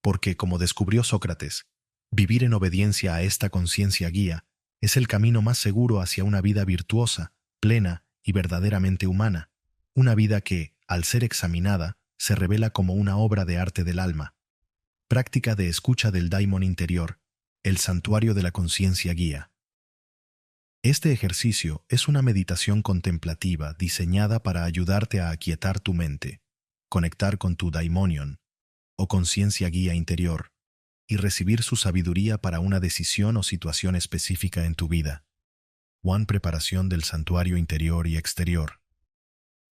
Speaker 1: Porque, como descubrió Sócrates, vivir en obediencia a esta conciencia guía es el camino más seguro hacia una vida virtuosa, plena y verdaderamente humana, una vida que, al ser examinada, se revela como una obra de arte del alma. Práctica de escucha del daimon interior, el santuario de la conciencia guía. Este ejercicio es una meditación contemplativa diseñada para ayudarte a aquietar tu mente, conectar con tu daimonion, o conciencia guía interior, y recibir su sabiduría para una decisión o situación específica en tu vida. 1. Preparación del santuario interior y exterior.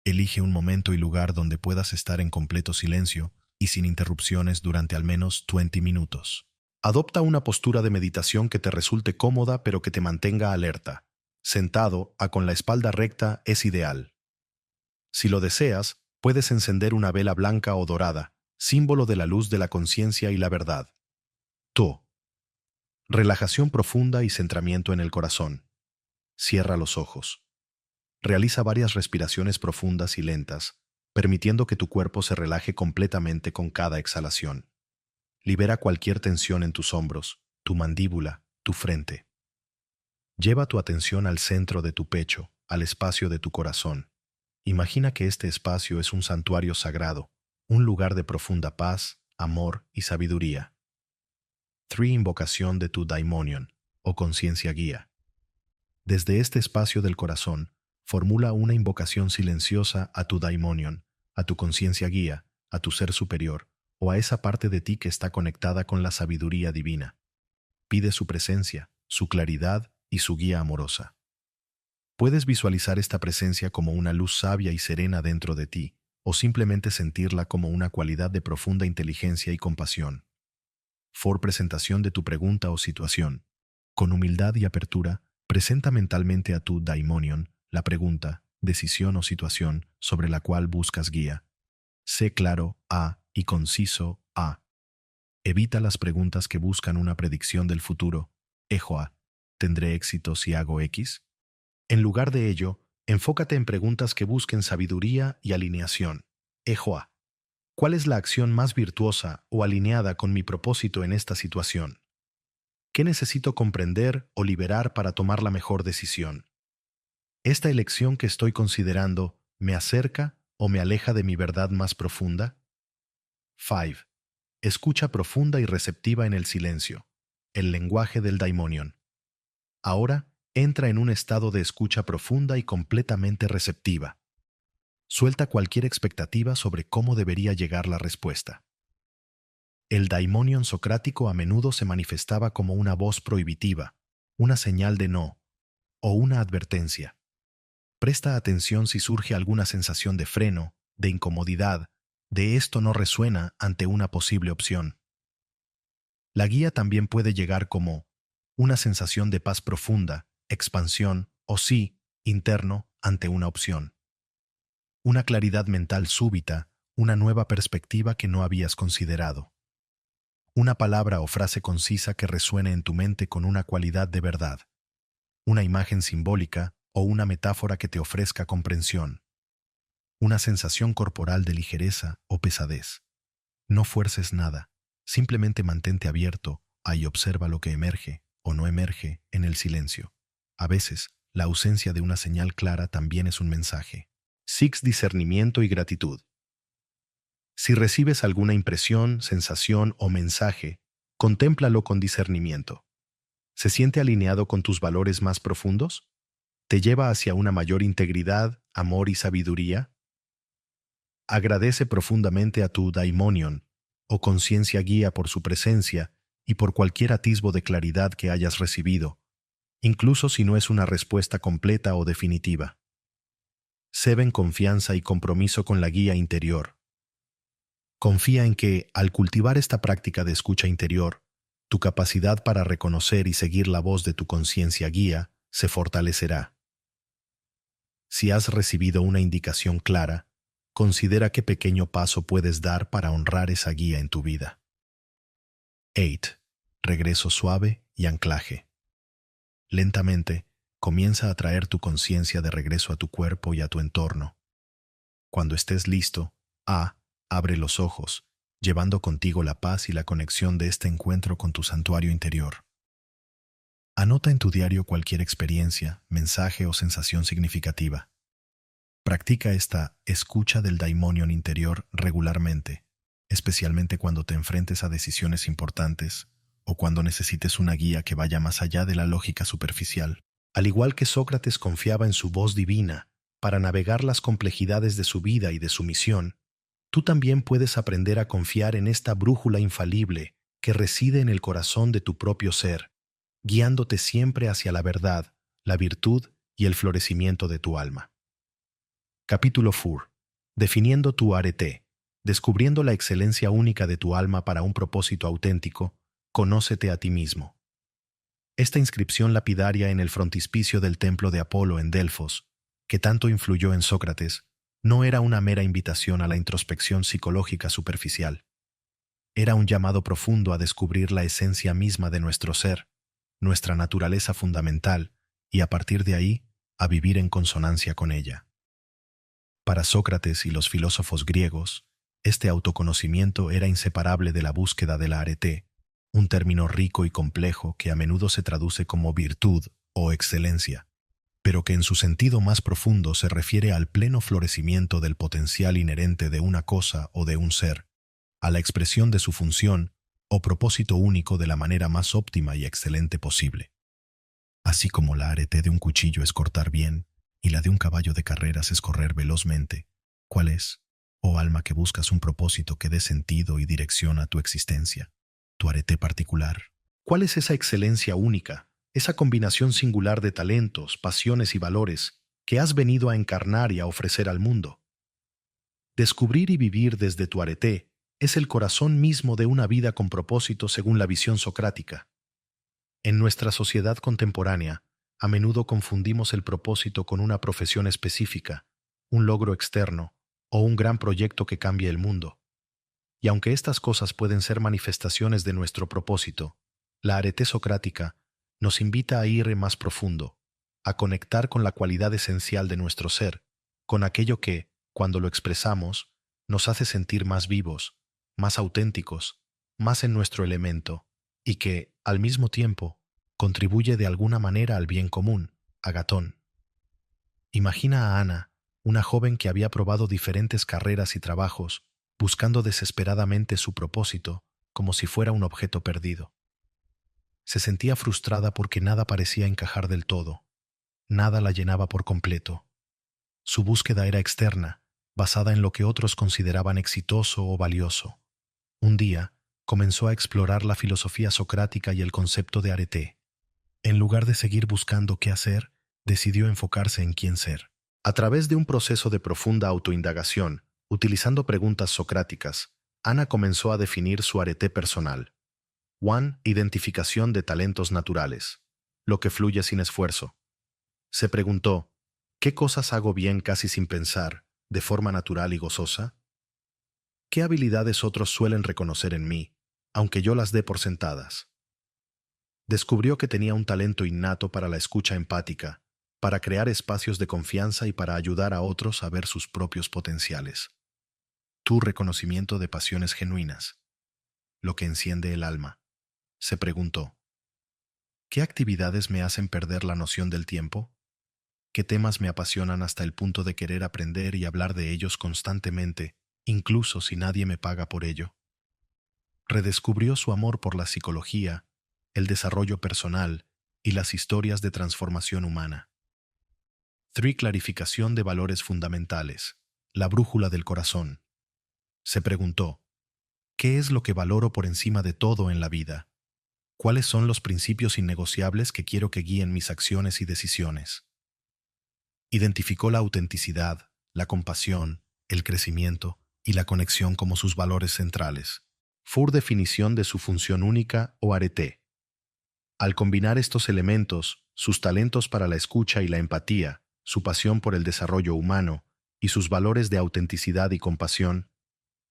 Speaker 1: Elige un momento y lugar donde puedas estar en completo silencio y sin interrupciones durante al menos 20 minutos. Adopta una postura de meditación que te resulte cómoda pero que te mantenga alerta. Sentado, con la espalda recta, es ideal. Si lo deseas, Puedes encender una vela blanca o dorada, símbolo de la luz de la conciencia y la verdad. To. Relajación profunda y centramiento en el corazón. Cierra los ojos. Realiza varias respiraciones profundas y lentas, permitiendo que tu cuerpo se relaje completamente con cada exhalación. Libera cualquier tensión en tus hombros, tu mandíbula, tu frente. Lleva tu atención al centro de tu pecho, al espacio de tu corazón. Imagina que este espacio es un santuario sagrado, un lugar de profunda paz, amor y sabiduría. 3. Invocación de tu daimonion, o conciencia guía. Desde este espacio del corazón, formula una invocación silenciosa a tu daimonion, a tu conciencia guía, a tu ser superior, o a esa parte de ti que está conectada con la sabiduría divina. Pide su presencia, su claridad y su guía amorosa. Puedes visualizar esta presencia como una luz sabia y serena dentro de ti, o simplemente sentirla como una cualidad de profunda inteligencia y compasión. 4. Presentación de tu pregunta o situación. Con humildad y apertura, presenta mentalmente a tu daimonion la pregunta, decisión o situación sobre la cual buscas guía. Sé claro, y conciso, Evita las preguntas que buscan una predicción del futuro. Ejoa, ¿tendré éxito si hago X? En lugar de ello, enfócate en preguntas que busquen sabiduría y alineación. Ejoa, ¿cuál es la acción más virtuosa o alineada con mi propósito en esta situación? ¿Qué necesito comprender o liberar para tomar la mejor decisión? ¿Esta elección que estoy considerando me acerca o me aleja de mi verdad más profunda? 5. Escucha profunda y receptiva en el silencio, el lenguaje del daimonion. Ahora, entra en un estado de escucha profunda y completamente receptiva. Suelta cualquier expectativa sobre cómo debería llegar la respuesta. El daimonion socrático a menudo se manifestaba como una voz prohibitiva, una señal de no, o una advertencia. Presta atención si surge alguna sensación de freno, de incomodidad, de esto no resuena ante una posible opción. La guía también puede llegar como una sensación de paz profunda, expansión o sí, interno, ante una opción. Una claridad mental súbita, una nueva perspectiva que no habías considerado. Una palabra o frase concisa que resuene en tu mente con una cualidad de verdad. Una imagen simbólica o una metáfora que te ofrezca comprensión. Una sensación corporal de ligereza o pesadez. No fuerces nada, simplemente mantente abierto y observa lo que emerge o no emerge en el silencio. A veces, la ausencia de una señal clara también es un mensaje. 6. Discernimiento y gratitud. Si recibes alguna impresión, sensación o mensaje, contémplalo con discernimiento. ¿Se siente alineado con tus valores más profundos? ¿Te lleva hacia una mayor integridad, amor y sabiduría? Agradece profundamente a tu daimonion, o conciencia guía por su presencia y por cualquier atisbo de claridad que hayas recibido, incluso si no es una respuesta completa o definitiva. Sé en confianza y compromiso con la guía interior. Confía en que, al cultivar esta práctica de escucha interior, tu capacidad para reconocer y seguir la voz de tu conciencia guía se fortalecerá. Si has recibido una indicación clara, considera qué pequeño paso puedes dar para honrar esa guía en tu vida. 8. Regreso suave y anclaje. Lentamente, comienza a traer tu conciencia de regreso a tu cuerpo y a tu entorno. Cuando estés listo, abre los ojos, llevando contigo la paz y la conexión de este encuentro con tu santuario interior. Anota en tu diario cualquier experiencia, mensaje o sensación significativa. Practica esta escucha del daimonion interior regularmente, especialmente cuando te enfrentes a decisiones importantes o cuando necesites una guía que vaya más allá de la lógica superficial. Al igual que Sócrates confiaba en su voz divina para navegar las complejidades de su vida y de su misión, tú también puedes aprender a confiar en esta brújula infalible que reside en el corazón de tu propio ser, guiándote siempre hacia la verdad, la virtud y el florecimiento de tu alma. Capítulo 4. Definiendo tu arete. Descubriendo la excelencia única de tu alma para un propósito auténtico, conócete a ti mismo. Esta inscripción lapidaria en el frontispicio del templo de Apolo en Delfos, que tanto influyó en Sócrates, no era una mera invitación a la introspección psicológica superficial. Era un llamado profundo a descubrir la esencia misma de nuestro ser, nuestra naturaleza fundamental, y a partir de ahí, a vivir en consonancia con ella. Para Sócrates y los filósofos griegos, este autoconocimiento era inseparable de la búsqueda de la arete, un término rico y complejo que a menudo se traduce como virtud o excelencia, pero que en su sentido más profundo se refiere al pleno florecimiento del potencial inherente de una cosa o de un ser, a la expresión de su función o propósito único de la manera más óptima y excelente posible. Así como la arete de un cuchillo es cortar bien y la de un caballo de carreras es correr velozmente, ¿cuál es, oh alma que buscas un propósito que dé sentido y dirección a tu existencia, tu arete particular? ¿Cuál es esa excelencia única, esa combinación singular de talentos, pasiones y valores que has venido a encarnar y a ofrecer al mundo? Descubrir y vivir desde tu arete es el corazón mismo de una vida con propósito según la visión socrática. En nuestra sociedad contemporánea, a menudo confundimos el propósito con una profesión específica, un logro externo o un gran proyecto que cambie el mundo. Y aunque estas cosas pueden ser manifestaciones de nuestro propósito, la arete socrática nos invita a ir más profundo, a conectar con la cualidad esencial de nuestro ser, con aquello que, cuando lo expresamos, nos hace sentir más vivos, más auténticos, más en nuestro elemento, y que, al mismo tiempo, contribuye de alguna manera al bien común, Agatón. Imagina a Ana, una joven que había probado diferentes carreras y trabajos, buscando desesperadamente su propósito, como si fuera un objeto perdido. Se sentía frustrada porque nada parecía encajar del todo, nada la llenaba por completo. Su búsqueda era externa, basada en lo que otros consideraban exitoso o valioso. Un día, comenzó a explorar la filosofía socrática y el concepto de arete. En lugar de seguir buscando qué hacer, decidió enfocarse en quién ser. A través de un proceso de profunda autoindagación, utilizando preguntas socráticas, Ana comenzó a definir su arete personal. 1. Identificación de talentos naturales. Lo que fluye sin esfuerzo. Se preguntó, ¿qué cosas hago bien casi sin pensar, de forma natural y gozosa? ¿Qué habilidades otros suelen reconocer en mí, aunque yo las dé por sentadas? Descubrió que tenía un talento innato para la escucha empática, para crear espacios de confianza y para ayudar a otros a ver sus propios potenciales. Tu reconocimiento de pasiones genuinas. Lo que enciende el alma. Se preguntó, ¿qué actividades me hacen perder la noción del tiempo? ¿Qué temas me apasionan hasta el punto de querer aprender y hablar de ellos constantemente, incluso si nadie me paga por ello? Redescubrió su amor por la psicología, el desarrollo personal y las historias de transformación humana. 3. Clarificación de valores fundamentales. La brújula del corazón. Se preguntó, ¿qué es lo que valoro por encima de todo en la vida? ¿Cuáles son los principios innegociables que quiero que guíen mis acciones y decisiones? Identificó la autenticidad, la compasión, el crecimiento y la conexión como sus valores centrales. Fue definición de su función única o arete. Al combinar estos elementos, sus talentos para la escucha y la empatía, su pasión por el desarrollo humano y sus valores de autenticidad y compasión,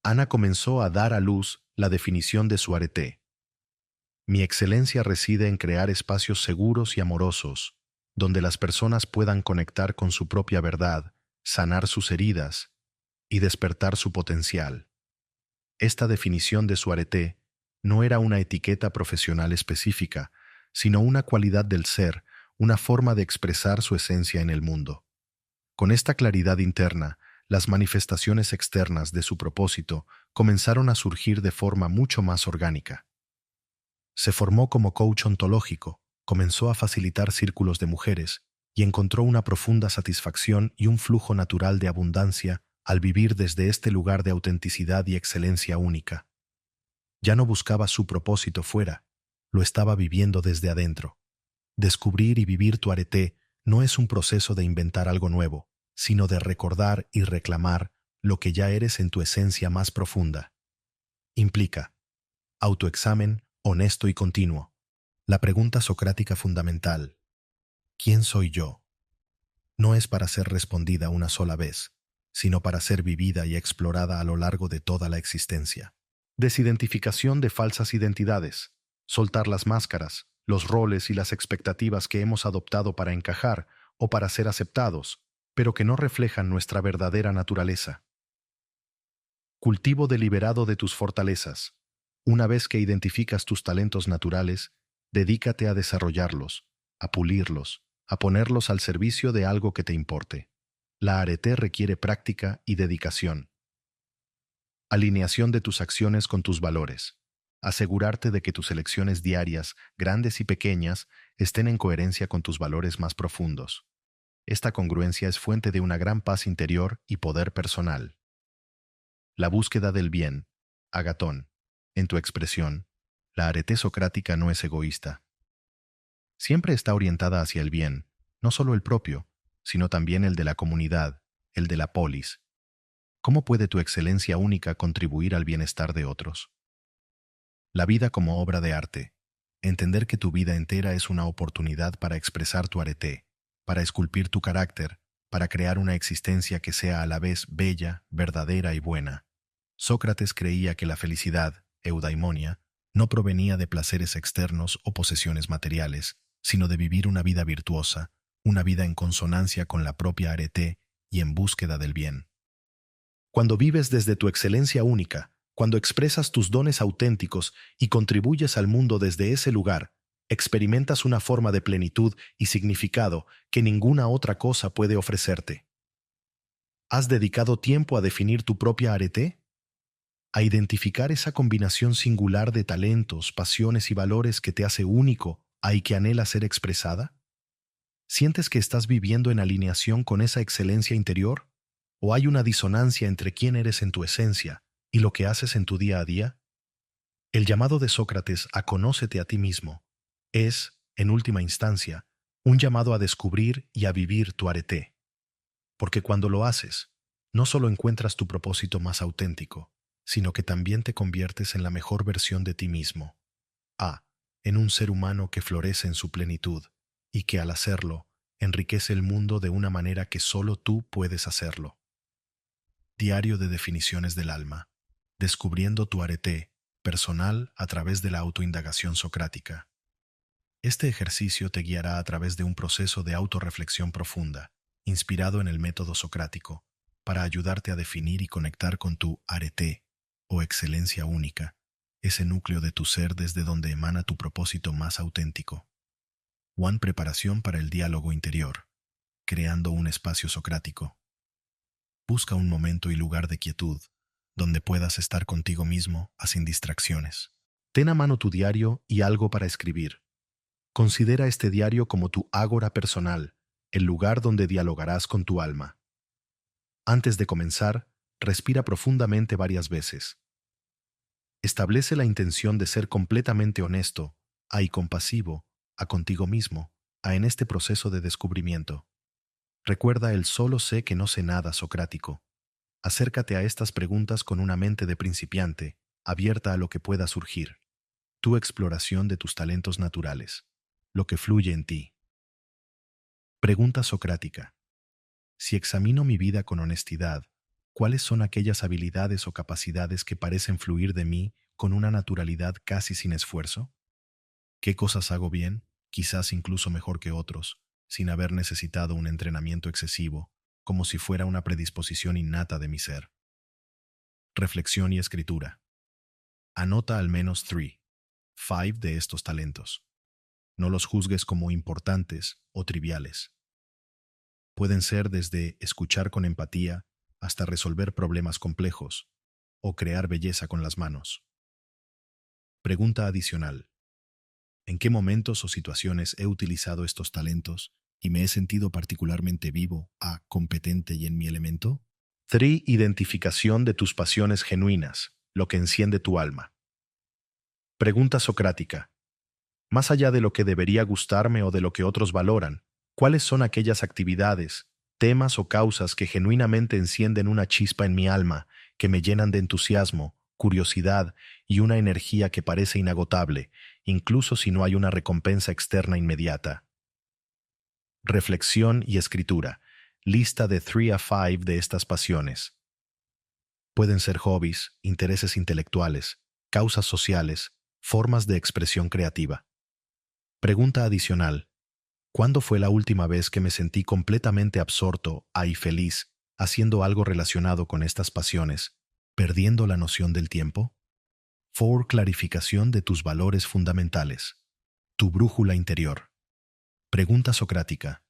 Speaker 1: Ana comenzó a dar a luz la definición de su arete. Mi excelencia reside en crear espacios seguros y amorosos, donde las personas puedan conectar con su propia verdad, sanar sus heridas y despertar su potencial. Esta definición de su arete no era una etiqueta profesional específica, sino una cualidad del ser, una forma de expresar su esencia en el mundo. Con esta claridad interna, las manifestaciones externas de su propósito comenzaron a surgir de forma mucho más orgánica. Se formó como coach ontológico, comenzó a facilitar círculos de mujeres y encontró una profunda satisfacción y un flujo natural de abundancia al vivir desde este lugar de autenticidad y excelencia única. Ya no buscaba su propósito fuera, lo estaba viviendo desde adentro. Descubrir y vivir tu arete no es un proceso de inventar algo nuevo, sino de recordar y reclamar lo que ya eres en tu esencia más profunda. Implica autoexamen honesto y continuo. La pregunta socrática fundamental, ¿quién soy yo?, no es para ser respondida una sola vez, sino para ser vivida y explorada a lo largo de toda la existencia. Desidentificación de falsas identidades. Soltar las máscaras, los roles y las expectativas que hemos adoptado para encajar o para ser aceptados, pero que no reflejan nuestra verdadera naturaleza. Cultivo deliberado de tus fortalezas. Una vez que identificas tus talentos naturales, dedícate a desarrollarlos, a pulirlos, a ponerlos al servicio de algo que te importe. La arete requiere práctica y dedicación. Alineación de tus acciones con tus valores. Asegurarte de que tus elecciones diarias, grandes y pequeñas, estén en coherencia con tus valores más profundos. Esta congruencia es fuente de una gran paz interior y poder personal. La búsqueda del bien. Agatón. En tu expresión, la arete socrática no es egoísta. Siempre está orientada hacia el bien, no solo el propio, sino también el de la comunidad, el de la polis. ¿Cómo puede tu excelencia única contribuir al bienestar de otros? La vida como obra de arte. Entender que tu vida entera es una oportunidad para expresar tu arete, para esculpir tu carácter, para crear una existencia que sea a la vez bella, verdadera y buena. Sócrates creía que la felicidad, eudaimonia, no provenía de placeres externos o posesiones materiales, sino de vivir una vida virtuosa, una vida en consonancia con la propia arete y en búsqueda del bien. Cuando vives desde tu excelencia única, cuando expresas tus dones auténticos y contribuyes al mundo desde ese lugar, experimentas una forma de plenitud y significado que ninguna otra cosa puede ofrecerte. ¿Has dedicado tiempo a definir tu propia arete? ¿A identificar esa combinación singular de talentos, pasiones y valores que te hace único y que anhela ser expresada? ¿Sientes que estás viviendo en alineación con esa excelencia interior? ¿O hay una disonancia entre quién eres en tu esencia y lo que haces en tu día a día? El llamado de Sócrates a conócete a ti mismo es, en última instancia, un llamado a descubrir y a vivir tu arete. Porque cuando lo haces, no solo encuentras tu propósito más auténtico, sino que también te conviertes en la mejor versión de ti mismo. En un ser humano que florece en su plenitud y que al hacerlo, enriquece el mundo de una manera que solo tú puedes hacerlo. Diario de definiciones del alma. Descubriendo tu arete personal a través de la autoindagación socrática. Este ejercicio te guiará a través de un proceso de autorreflexión profunda, inspirado en el método socrático, para ayudarte a definir y conectar con tu arete, o excelencia única, ese núcleo de tu ser desde donde emana tu propósito más auténtico. Preparación para el diálogo interior, creando un espacio socrático. Busca un momento y lugar de quietud, donde puedas estar contigo mismo sin distracciones. Ten a mano tu diario y algo para escribir. Considera este diario como tu ágora personal, el lugar donde dialogarás con tu alma. Antes de comenzar, respira profundamente varias veces. Establece la intención de ser completamente honesto y compasivo contigo mismo en este proceso de descubrimiento. Recuerda el solo sé que no sé nada socrático. Acércate a estas preguntas con una mente de principiante, abierta a lo que pueda surgir. Tu exploración de tus talentos naturales, lo que fluye en ti. Pregunta socrática. Si examino mi vida con honestidad, ¿cuáles son aquellas habilidades o capacidades que parecen fluir de mí con una naturalidad casi sin esfuerzo? ¿Qué cosas hago bien, quizás incluso mejor que otros, sin haber necesitado un entrenamiento excesivo, como si fuera una predisposición innata de mi ser? Reflexión y escritura. Anota al menos 5 de estos talentos. No los juzgues como importantes o triviales. Pueden ser desde escuchar con empatía hasta resolver problemas complejos o crear belleza con las manos. Pregunta adicional. ¿En qué momentos o situaciones he utilizado estos talentos y me he sentido particularmente vivo, competente y en mi elemento? Identificación de tus pasiones genuinas, lo que enciende tu alma. Pregunta socrática. Más allá de lo que debería gustarme o de lo que otros valoran, ¿cuáles son aquellas actividades, temas o causas que genuinamente encienden una chispa en mi alma, que me llenan de entusiasmo, curiosidad y una energía que parece inagotable, incluso si no hay una recompensa externa inmediata? Reflexión y escritura. lista de 3 a 5 de estas pasiones. Pueden ser hobbies, intereses intelectuales, causas sociales, formas de expresión creativa. Pregunta adicional. ¿Cuándo fue la última vez que me sentí completamente absorto y feliz haciendo algo relacionado con estas pasiones, perdiendo la noción del tiempo? 4. Clarificación de tus valores fundamentales. Tu brújula interior. Pregunta socrática.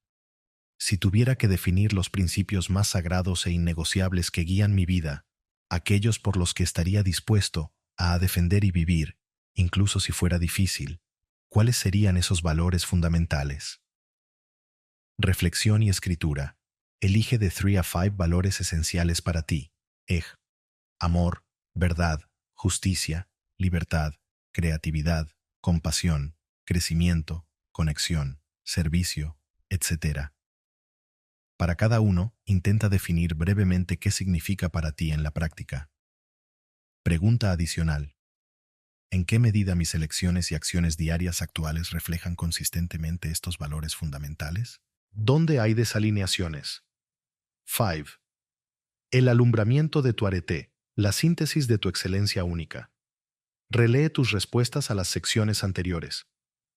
Speaker 1: Si tuviera que definir los principios más sagrados e innegociables que guían mi vida, aquellos por los que estaría dispuesto a defender y vivir, incluso si fuera difícil, ¿cuáles serían esos valores fundamentales? Reflexión y escritura. Elige de 3 a 5 valores esenciales para ti. Amor, verdad, justicia, libertad, creatividad, compasión, crecimiento, conexión, servicio, etc. Para cada uno, intenta definir brevemente qué significa para ti en la práctica. Pregunta adicional. ¿En qué medida mis elecciones y acciones diarias actuales reflejan consistentemente estos valores fundamentales? ¿Dónde hay desalineaciones? 5. El alumbramiento de tu arete, la síntesis de tu excelencia única. Relee tus respuestas a las secciones anteriores.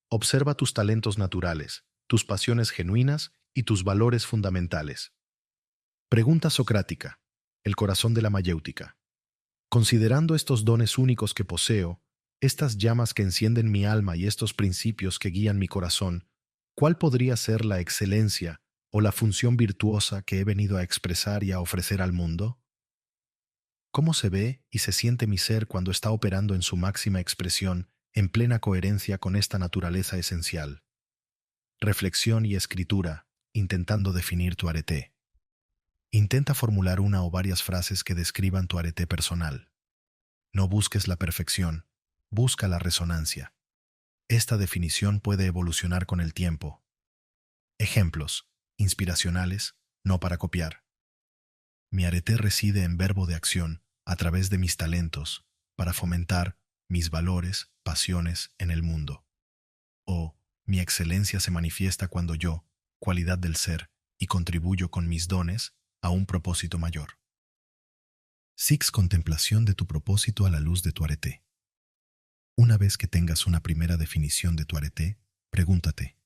Speaker 1: Observa tus talentos naturales, tus pasiones genuinas y tus valores fundamentales. Pregunta socrática. El corazón de la mayéutica. Considerando estos dones únicos que poseo, estas llamas que encienden mi alma y estos principios que guían mi corazón, ¿cuál podría ser la excelencia o la función virtuosa que he venido a expresar y a ofrecer al mundo? ¿Cómo se ve y se siente mi ser cuando está operando en su máxima expresión, en plena coherencia con esta naturaleza esencial? Reflexión y escritura, intentando definir tu arete. Intenta formular una o varias frases que describan tu arete personal. No busques la perfección, busca la resonancia. Esta definición puede evolucionar con el tiempo. Ejemplos inspiracionales, no para copiar. Mi arete reside en verbo de acción, a través de mis talentos, para fomentar mis valores, pasiones en el mundo. O, mi excelencia se manifiesta cuando yo, cualidad del ser, y contribuyo con mis dones a un propósito mayor. 6. Contemplación de tu propósito a la luz de tu arete. Una vez que tengas una primera definición de tu arete, pregúntate: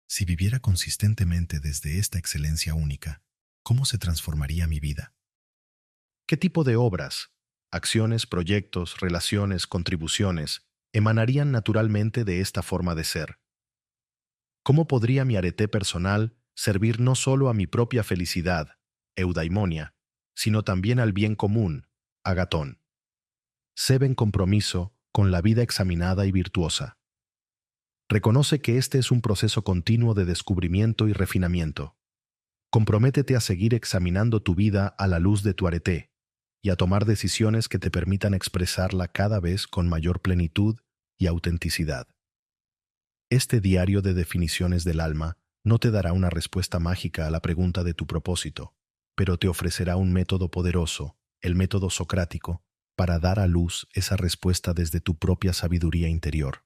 Speaker 1: si viviera consistentemente desde esta excelencia única, ¿cómo se transformaría mi vida? ¿Qué tipo de obras, acciones, proyectos, relaciones, contribuciones emanarían naturalmente de esta forma de ser? ¿Cómo podría mi arete personal servir no solo a mi propia felicidad, eudaimonia, sino también al bien común, agatón? Sé en compromiso con la vida examinada y virtuosa. Reconoce que este es un proceso continuo de descubrimiento y refinamiento. Comprométete a seguir examinando tu vida a la luz de tu arete y a tomar decisiones que te permitan expresarla cada vez con mayor plenitud y autenticidad. Este diario de definiciones del alma no te dará una respuesta mágica a la pregunta de tu propósito, pero te ofrecerá un método poderoso, el método socrático, para dar a luz esa respuesta desde tu propia sabiduría interior.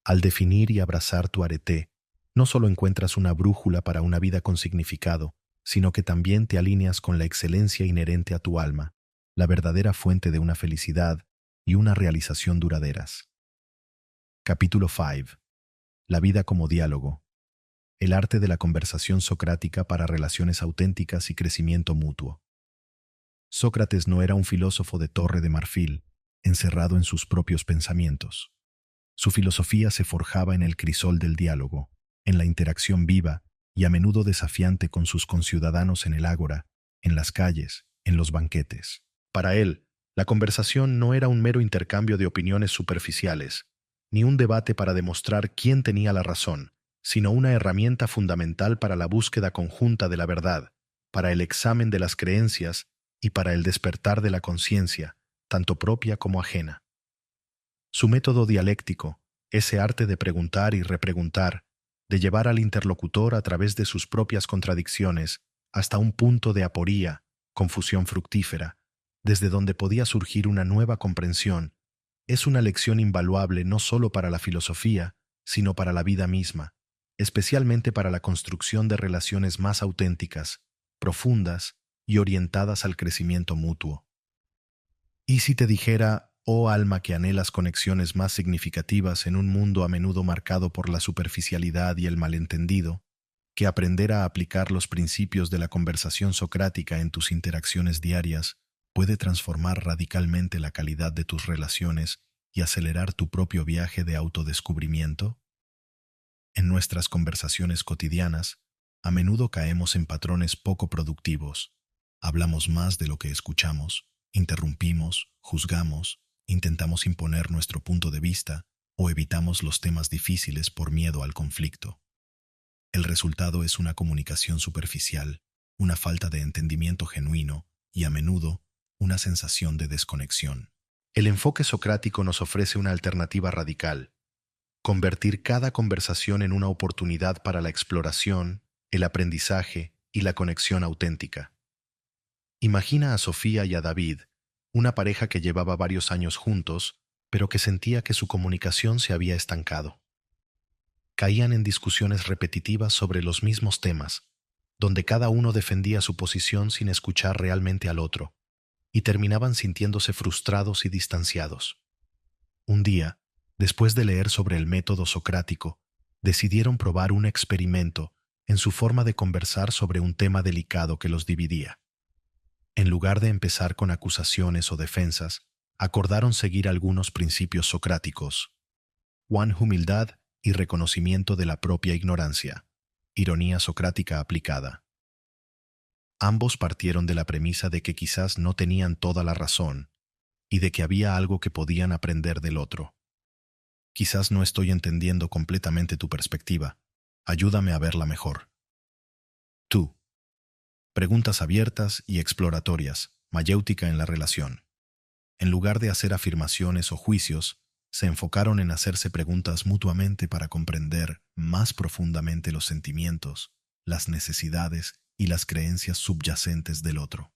Speaker 1: Al definir y abrazar tu arete, no solo encuentras una brújula para una vida con significado, sino que también te alineas con la excelencia inherente a tu alma, la verdadera fuente de una felicidad y una realización duraderas. Capítulo 5. La vida como diálogo. El arte de la conversación socrática para relaciones auténticas y crecimiento mutuo. Sócrates no era un filósofo de torre de marfil, encerrado en sus propios pensamientos. Su filosofía se forjaba en el crisol del diálogo, en la interacción viva y a menudo desafiante con sus conciudadanos en el ágora, en las calles, en los banquetes. Para él, la conversación no era un mero intercambio de opiniones superficiales, ni un debate para demostrar quién tenía la razón, sino una herramienta fundamental para la búsqueda conjunta de la verdad, para el examen de las creencias y para el despertar de la conciencia, tanto propia como ajena. Su método dialéctico, ese arte de preguntar y repreguntar, de llevar al interlocutor a través de sus propias contradicciones hasta un punto de aporía, confusión fructífera, desde donde podía surgir una nueva comprensión, es una lección invaluable no solo para la filosofía, sino para la vida misma, especialmente para la construcción de relaciones más auténticas, profundas y orientadas al crecimiento mutuo. ¿Y si te dijera, oh alma que anhelas conexiones más significativas en un mundo a menudo marcado por la superficialidad y el malentendido, que aprender a aplicar los principios de la conversación socrática en tus interacciones diarias puede transformar radicalmente la calidad de tus relaciones y acelerar tu propio viaje de autodescubrimiento? En nuestras conversaciones cotidianas, a menudo caemos en patrones poco productivos. Hablamos más de lo que escuchamos, interrumpimos, juzgamos, intentamos imponer nuestro punto de vista o evitamos los temas difíciles por miedo al conflicto. El resultado es una comunicación superficial, una falta de entendimiento genuino y, a menudo, una sensación de desconexión. El enfoque socrático nos ofrece una alternativa radical: convertir cada conversación en una oportunidad para la exploración, el aprendizaje y la conexión auténtica. Imagina a Sofía y a David, una pareja que llevaba varios años juntos, pero que sentía que su comunicación se había estancado. Caían en discusiones repetitivas sobre los mismos temas, donde cada uno defendía su posición sin escuchar realmente al otro, y terminaban sintiéndose frustrados y distanciados. Un día, después de leer sobre el método socrático, decidieron probar un experimento en su forma de conversar sobre un tema delicado que los dividía. En lugar de empezar con acusaciones o defensas, acordaron seguir algunos principios socráticos: humildad y reconocimiento de la propia ignorancia, ironía socrática aplicada. Ambos partieron de la premisa de que quizás no tenían toda la razón y de que había algo que podían aprender del otro. Quizás no estoy entendiendo completamente tu perspectiva. Ayúdame a verla mejor. Tú. Preguntas abiertas y exploratorias, mayéutica en la relación. En lugar de hacer afirmaciones o juicios, se enfocaron en hacerse preguntas mutuamente para comprender más profundamente los sentimientos, las necesidades y las creencias subyacentes del otro.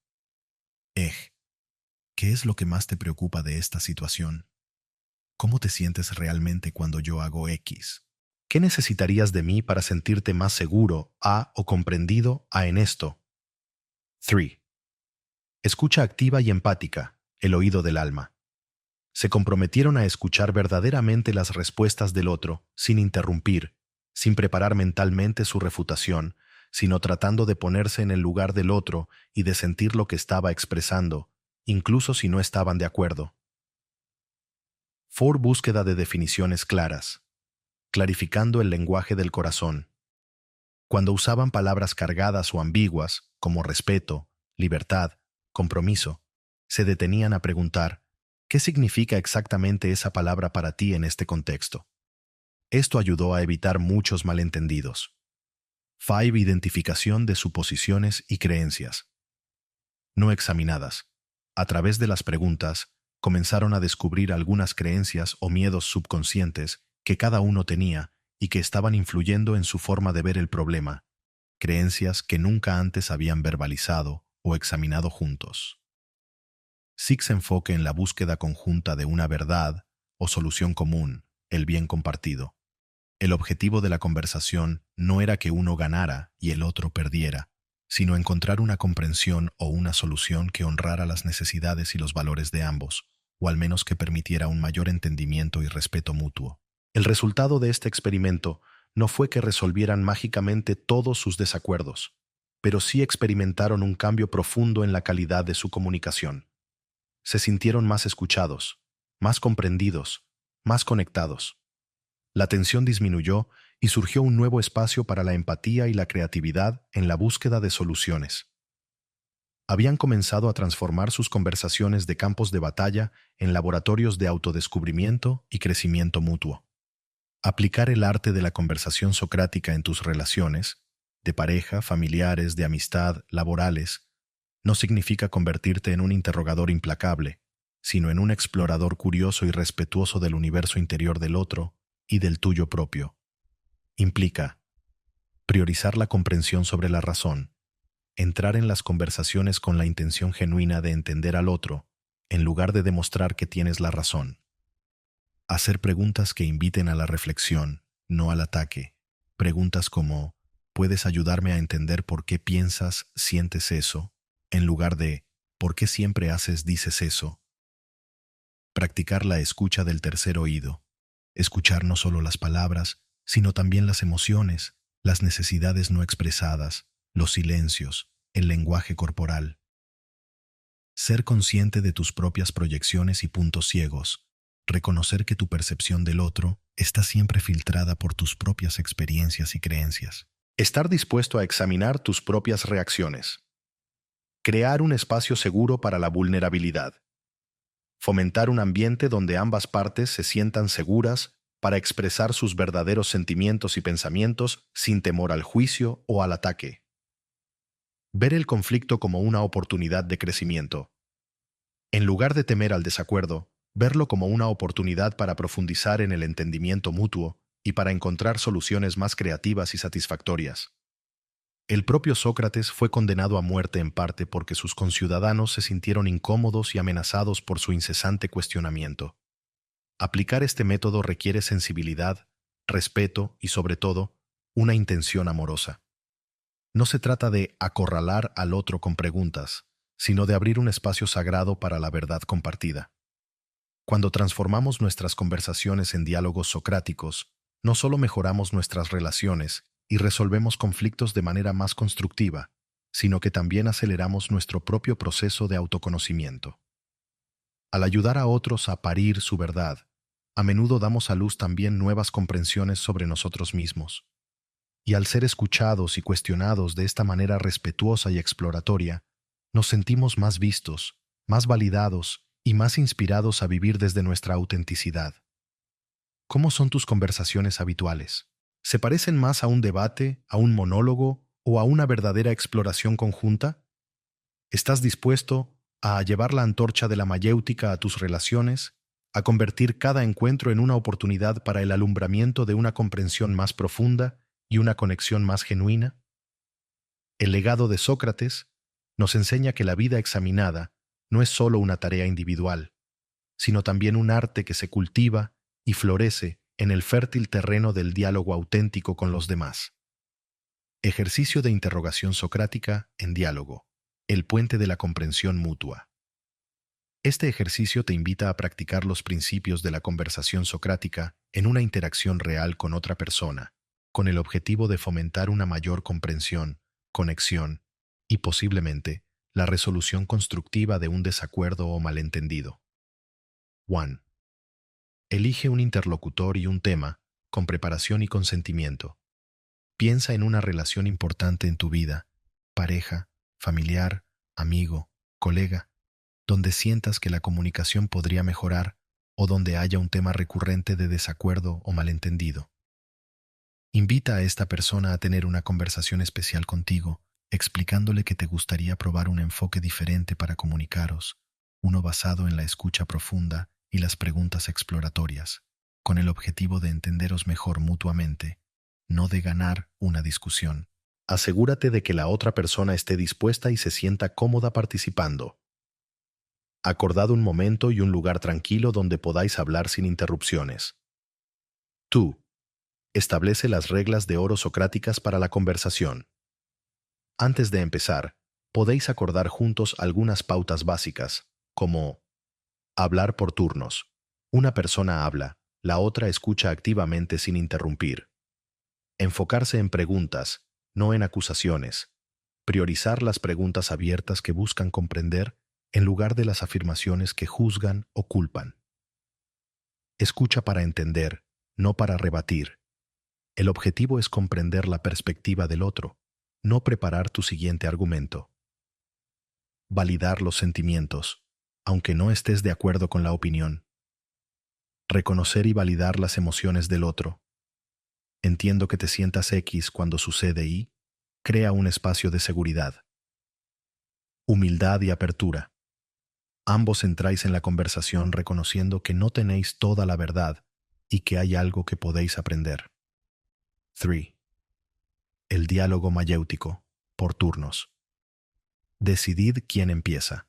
Speaker 1: ¿Qué es lo que más te preocupa de esta situación? ¿Cómo te sientes realmente cuando yo hago X? ¿Qué necesitarías de mí para sentirte más seguro o comprendido en esto? 3. Escucha activa y empática, el oído del alma. Se comprometieron a escuchar verdaderamente las respuestas del otro, sin interrumpir, sin preparar mentalmente su refutación, sino tratando de ponerse en el lugar del otro y de sentir lo que estaba expresando, incluso si no estaban de acuerdo. 4. Búsqueda de definiciones claras. Clarificando el lenguaje del corazón. Cuando usaban palabras cargadas o ambiguas, como respeto, libertad, compromiso, se detenían a preguntar: ¿qué significa exactamente esa palabra para ti en este contexto? Esto ayudó a evitar muchos malentendidos. 5. Identificación de suposiciones y creencias. No examinadas. A través de las preguntas, comenzaron a descubrir algunas creencias o miedos subconscientes que cada uno tenía y que estaban influyendo en su forma de ver el problema, creencias que nunca antes habían verbalizado o examinado juntos. 6. Enfoque en la búsqueda conjunta de una verdad o solución común, el bien compartido. El objetivo de la conversación no era que uno ganara y el otro perdiera, sino encontrar una comprensión o una solución que honrara las necesidades y los valores de ambos, o al menos que permitiera un mayor entendimiento y respeto mutuo. El resultado de este experimento no fue que resolvieran mágicamente todos sus desacuerdos, pero sí experimentaron un cambio profundo en la calidad de su comunicación. Se sintieron más escuchados, más comprendidos, más conectados. La tensión disminuyó y surgió un nuevo espacio para la empatía y la creatividad en la búsqueda de soluciones. Habían comenzado a transformar sus conversaciones de campos de batalla en laboratorios de autodescubrimiento y crecimiento mutuo. Aplicar el arte de la conversación socrática en tus relaciones, de pareja, familiares, de amistad, laborales, no significa convertirte en un interrogador implacable, sino en un explorador curioso y respetuoso del universo interior del otro y del tuyo propio. Implica priorizar la comprensión sobre la razón, entrar en las conversaciones con la intención genuina de entender al otro, en lugar de demostrar que tienes la razón. Hacer preguntas que inviten a la reflexión, no al ataque. Preguntas como ¿puedes ayudarme a entender por qué piensas, sientes eso? En lugar de ¿por qué siempre dices eso? Practicar la escucha del tercer oído. Escuchar no solo las palabras, sino también las emociones, las necesidades no expresadas, los silencios, el lenguaje corporal. Ser consciente de tus propias proyecciones y puntos ciegos. Reconocer que tu percepción del otro está siempre filtrada por tus propias experiencias y creencias. Estar dispuesto a examinar tus propias reacciones. Crear un espacio seguro para la vulnerabilidad. Fomentar un ambiente donde ambas partes se sientan seguras para expresar sus verdaderos sentimientos y pensamientos sin temor al juicio o al ataque. Ver el conflicto como una oportunidad de crecimiento. En lugar de temer al desacuerdo, verlo como una oportunidad para profundizar en el entendimiento mutuo y para encontrar soluciones más creativas y satisfactorias. El propio Sócrates fue condenado a muerte en parte porque sus conciudadanos se sintieron incómodos y amenazados por su incesante cuestionamiento. Aplicar este método requiere sensibilidad, respeto y, sobre todo, una intención amorosa. No se trata de acorralar al otro con preguntas, sino de abrir un espacio sagrado para la verdad compartida. Cuando transformamos nuestras conversaciones en diálogos socráticos, no solo mejoramos nuestras relaciones y resolvemos conflictos de manera más constructiva, sino que también aceleramos nuestro propio proceso de autoconocimiento. Al ayudar a otros a parir su verdad, a menudo damos a luz también nuevas comprensiones sobre nosotros mismos. Y al ser escuchados y cuestionados de esta manera respetuosa y exploratoria, nos sentimos más vistos, más validados y más inspirados a vivir desde nuestra autenticidad. ¿Cómo son tus conversaciones habituales? ¿Se parecen más a un debate, a un monólogo o a una verdadera exploración conjunta? ¿Estás dispuesto a llevar la antorcha de la mayéutica a tus relaciones, a convertir cada encuentro en una oportunidad para el alumbramiento de una comprensión más profunda y una conexión más genuina? El legado de Sócrates nos enseña que la vida examinada no es solo una tarea individual, sino también un arte que se cultiva y florece en el fértil terreno del diálogo auténtico con los demás. Ejercicio de interrogación socrática en diálogo. El puente de la comprensión mutua. Este ejercicio te invita a practicar los principios de la conversación socrática en una interacción real con otra persona, con el objetivo de fomentar una mayor comprensión, conexión y, posiblemente, la resolución constructiva de un desacuerdo o malentendido. 1. Elige un interlocutor y un tema con preparación y consentimiento. Piensa en una relación importante en tu vida, pareja, familiar, amigo, colega, donde sientas que la comunicación podría mejorar o donde haya un tema recurrente de desacuerdo o malentendido. Invita a esta persona a tener una conversación especial contigo, explicándole que te gustaría probar un enfoque diferente para comunicaros, uno basado en la escucha profunda y las preguntas exploratorias, con el objetivo de entenderos mejor mutuamente, no de ganar una discusión. Asegúrate de que la otra persona esté dispuesta y se sienta cómoda participando. Acordad un momento y un lugar tranquilo donde podáis hablar sin interrupciones. Tú. Establece las reglas de oro socráticas para la conversación. Antes de empezar, podéis acordar juntos algunas pautas básicas, como hablar por turnos. Una persona habla, la otra escucha activamente sin interrumpir. Enfocarse en preguntas, no en acusaciones. Priorizar las preguntas abiertas que buscan comprender en lugar de las afirmaciones que juzgan o culpan. Escucha para entender, no para rebatir. El objetivo es comprender la perspectiva del otro, no preparar tu siguiente argumento. Validar los sentimientos, aunque no estés de acuerdo con la opinión. Reconocer y validar las emociones del otro. Entiendo que te sientas X cuando sucede y crea un espacio de seguridad. Humildad y apertura. Ambos entráis en la conversación reconociendo que no tenéis toda la verdad y que hay algo que podéis aprender. 3. El diálogo mayéutico, por turnos. Decidid quién empieza.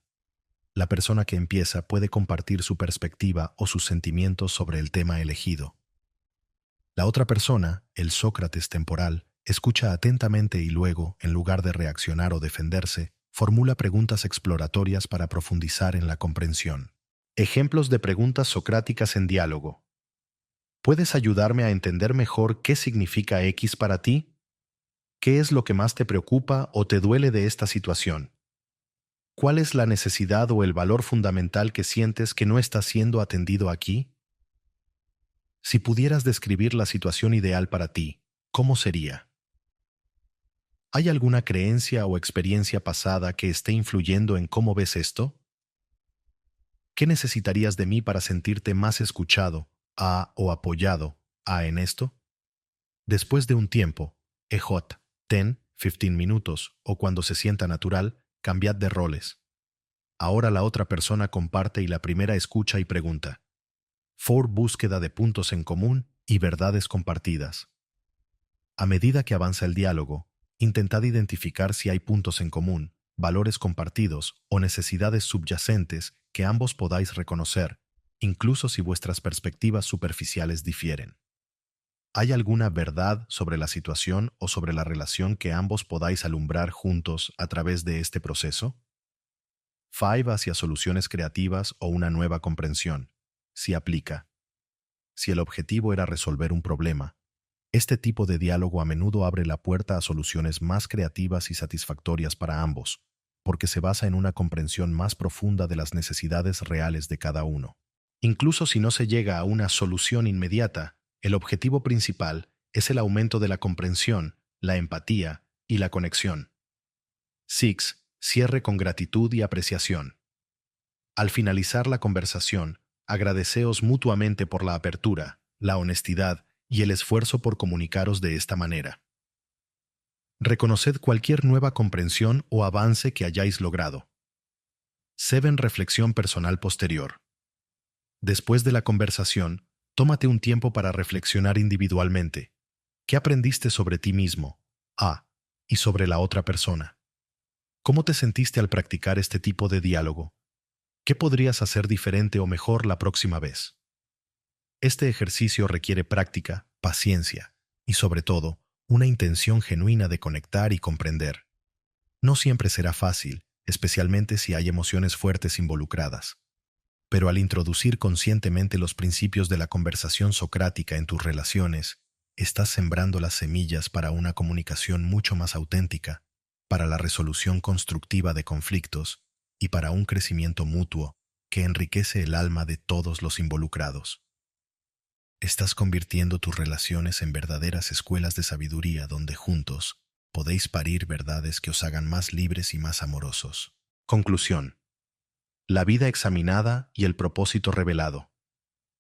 Speaker 1: La persona que empieza puede compartir su perspectiva o sus sentimientos sobre el tema elegido. La otra persona, el Sócrates temporal, escucha atentamente y luego, en lugar de reaccionar o defenderse, formula preguntas exploratorias para profundizar en la comprensión. Ejemplos de preguntas socráticas en diálogo. ¿Puedes ayudarme a entender mejor qué significa X para ti? ¿Qué es lo que más te preocupa o te duele de esta situación? ¿Cuál es la necesidad o el valor fundamental que sientes que no está siendo atendido aquí? Si pudieras describir la situación ideal para ti, ¿cómo sería? ¿Hay alguna creencia o experiencia pasada que esté influyendo en cómo ves esto? ¿Qué necesitarías de mí para sentirte más escuchado, o apoyado, en esto? Después de un tiempo, EJ, 10, 15 minutos, o cuando se sienta natural, cambiad de roles. Ahora la otra persona comparte y la primera escucha y pregunta. Búsqueda de puntos en común y verdades compartidas. A medida que avanza el diálogo, intentad identificar si hay puntos en común, valores compartidos o necesidades subyacentes que ambos podáis reconocer, incluso si vuestras perspectivas superficiales difieren. ¿Hay alguna verdad sobre la situación o sobre la relación que ambos podáis alumbrar juntos a través de este proceso? 5 hacia soluciones creativas o una nueva comprensión. Si aplica. Si el objetivo era resolver un problema, este tipo de diálogo a menudo abre la puerta a soluciones más creativas y satisfactorias para ambos, porque se basa en una comprensión más profunda de las necesidades reales de cada uno. Incluso si no se llega a una solución inmediata, el objetivo principal es el aumento de la comprensión, la empatía y la conexión. 6. Cierre con gratitud y apreciación. Al finalizar la conversación, agradeceos mutuamente por la apertura, la honestidad y el esfuerzo por comunicaros de esta manera. Reconoced cualquier nueva comprensión o avance que hayáis logrado. 7. Reflexión personal posterior. Después de la conversación, tómate un tiempo para reflexionar individualmente. ¿Qué aprendiste sobre ti mismo, y sobre la otra persona? ¿Cómo te sentiste al practicar este tipo de diálogo? ¿Qué podrías hacer diferente o mejor la próxima vez? Este ejercicio requiere práctica, paciencia y, sobre todo, una intención genuina de conectar y comprender. No siempre será fácil, especialmente si hay emociones fuertes involucradas. Pero al introducir conscientemente los principios de la conversación socrática en tus relaciones, estás sembrando las semillas para una comunicación mucho más auténtica, para la resolución constructiva de conflictos y para un crecimiento mutuo que enriquece el alma de todos los involucrados. Estás convirtiendo tus relaciones en verdaderas escuelas de sabiduría donde juntos podéis parir verdades que os hagan más libres y más amorosos. Conclusión. La vida examinada y el propósito revelado.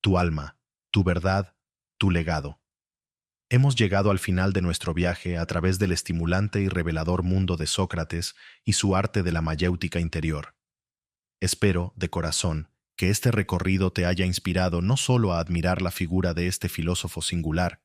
Speaker 1: Tu alma, tu verdad, tu legado. Hemos llegado al final de nuestro viaje a través del estimulante y revelador mundo de Sócrates y su arte de la mayéutica interior. Espero, de corazón, que este recorrido te haya inspirado no solo a admirar la figura de este filósofo singular,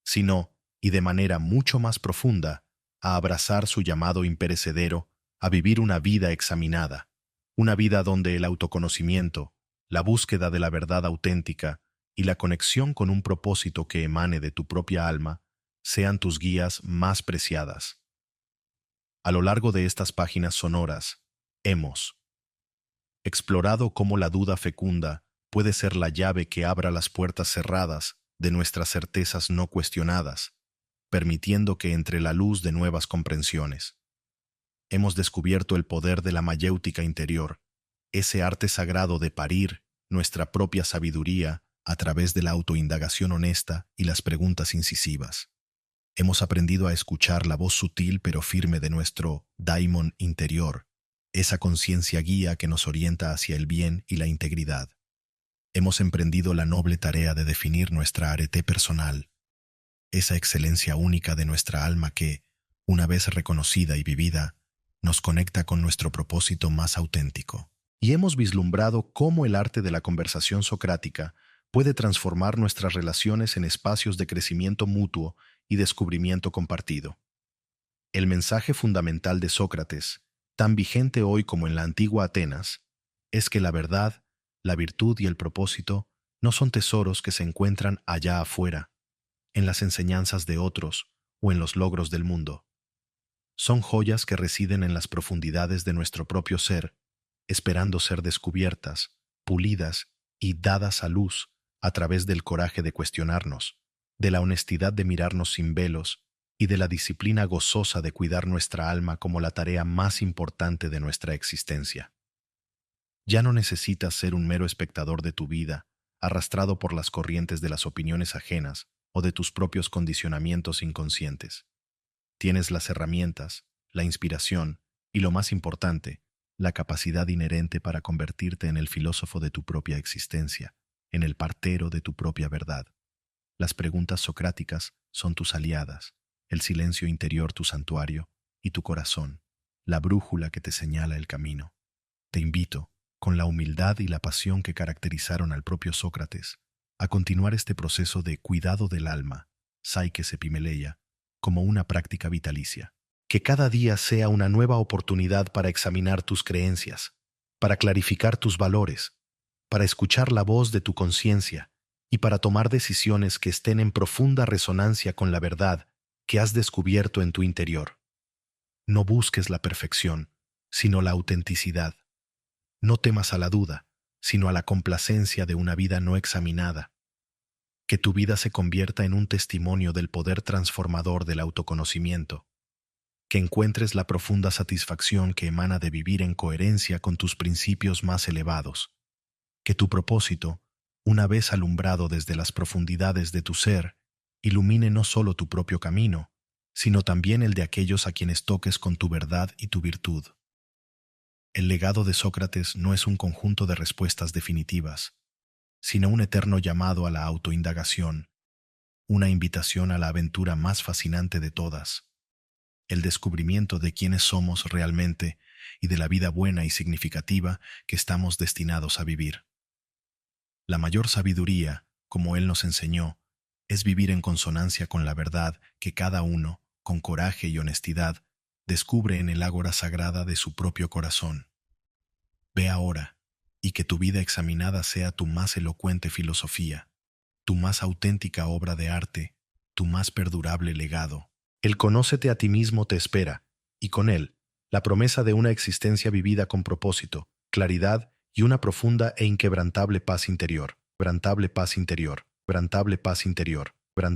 Speaker 1: sino, y de manera mucho más profunda, a abrazar su llamado imperecedero a vivir una vida examinada, una vida donde el autoconocimiento, la búsqueda de la verdad auténtica y la conexión con un propósito que emane de tu propia alma sean tus guías más preciadas. A lo largo de estas páginas sonoras, hemos explorado cómo la duda fecunda puede ser la llave que abra las puertas cerradas de nuestras certezas no cuestionadas, permitiendo que entre la luz de nuevas comprensiones. Hemos descubierto el poder de la mayéutica interior, ese arte sagrado de parir nuestra propia sabiduría a través de la autoindagación honesta y las preguntas incisivas. Hemos aprendido a escuchar la voz sutil pero firme de nuestro daimon interior, esa conciencia guía que nos orienta hacia el bien y la integridad. Hemos emprendido la noble tarea de definir nuestra arete personal, esa excelencia única de nuestra alma que, una vez reconocida y vivida, nos conecta con nuestro propósito más auténtico. Y hemos vislumbrado cómo el arte de la conversación socrática puede transformar nuestras relaciones en espacios de crecimiento mutuo y descubrimiento compartido. El mensaje fundamental de Sócrates, tan vigente hoy como en la antigua Atenas, es que la verdad, la virtud y el propósito no son tesoros que se encuentran allá afuera, en las enseñanzas de otros o en los logros del mundo. Son joyas que residen en las profundidades de nuestro propio ser, esperando ser descubiertas, pulidas y dadas a luz a través del coraje de cuestionarnos, de la honestidad de mirarnos sin velos y de la disciplina gozosa de cuidar nuestra alma como la tarea más importante de nuestra existencia. Ya no necesitas ser un mero espectador de tu vida, arrastrado por las corrientes de las opiniones ajenas o de tus propios condicionamientos inconscientes. Tienes las herramientas, la inspiración y, lo más importante, la capacidad inherente para convertirte en el filósofo de tu propia existencia, en el partero de tu propia verdad. Las preguntas socráticas son tus aliadas, el silencio interior tu santuario y tu corazón, la brújula que te señala el camino. Te invito, con la humildad y la pasión que caracterizaron al propio Sócrates, a continuar este proceso de cuidado del alma, Psyche Epimeleia, como una práctica vitalicia. Que cada día sea una nueva oportunidad para examinar tus creencias, para clarificar tus valores, para escuchar la voz de tu conciencia y para tomar decisiones que estén en profunda resonancia con la verdad que has descubierto en tu interior. No busques la perfección, sino la autenticidad. No temas a la duda, sino a la complacencia de una vida no examinada. Que tu vida se convierta en un testimonio del poder transformador del autoconocimiento. Que encuentres la profunda satisfacción que emana de vivir en coherencia con tus principios más elevados. Que tu propósito, una vez alumbrado desde las profundidades de tu ser, ilumine no solo tu propio camino, sino también el de aquellos a quienes toques con tu verdad y tu virtud. El legado de Sócrates no es un conjunto de respuestas definitivas, sino un eterno llamado a la autoindagación, una invitación a la aventura más fascinante de todas, el descubrimiento de quiénes somos realmente y de la vida buena y significativa que estamos destinados a vivir. La mayor sabiduría, como él nos enseñó, es vivir en consonancia con la verdad que cada uno, con coraje y honestidad, descubre en el ágora sagrada de su propio corazón. Ve ahora, y que tu vida examinada sea tu más elocuente filosofía, tu más auténtica obra de arte, tu más perdurable legado. El conócete a ti mismo te espera, y con él, la promesa de una existencia vivida con propósito, claridad y una profunda e inquebrantable paz interior, quebrantable paz interior, quebrantable paz interior.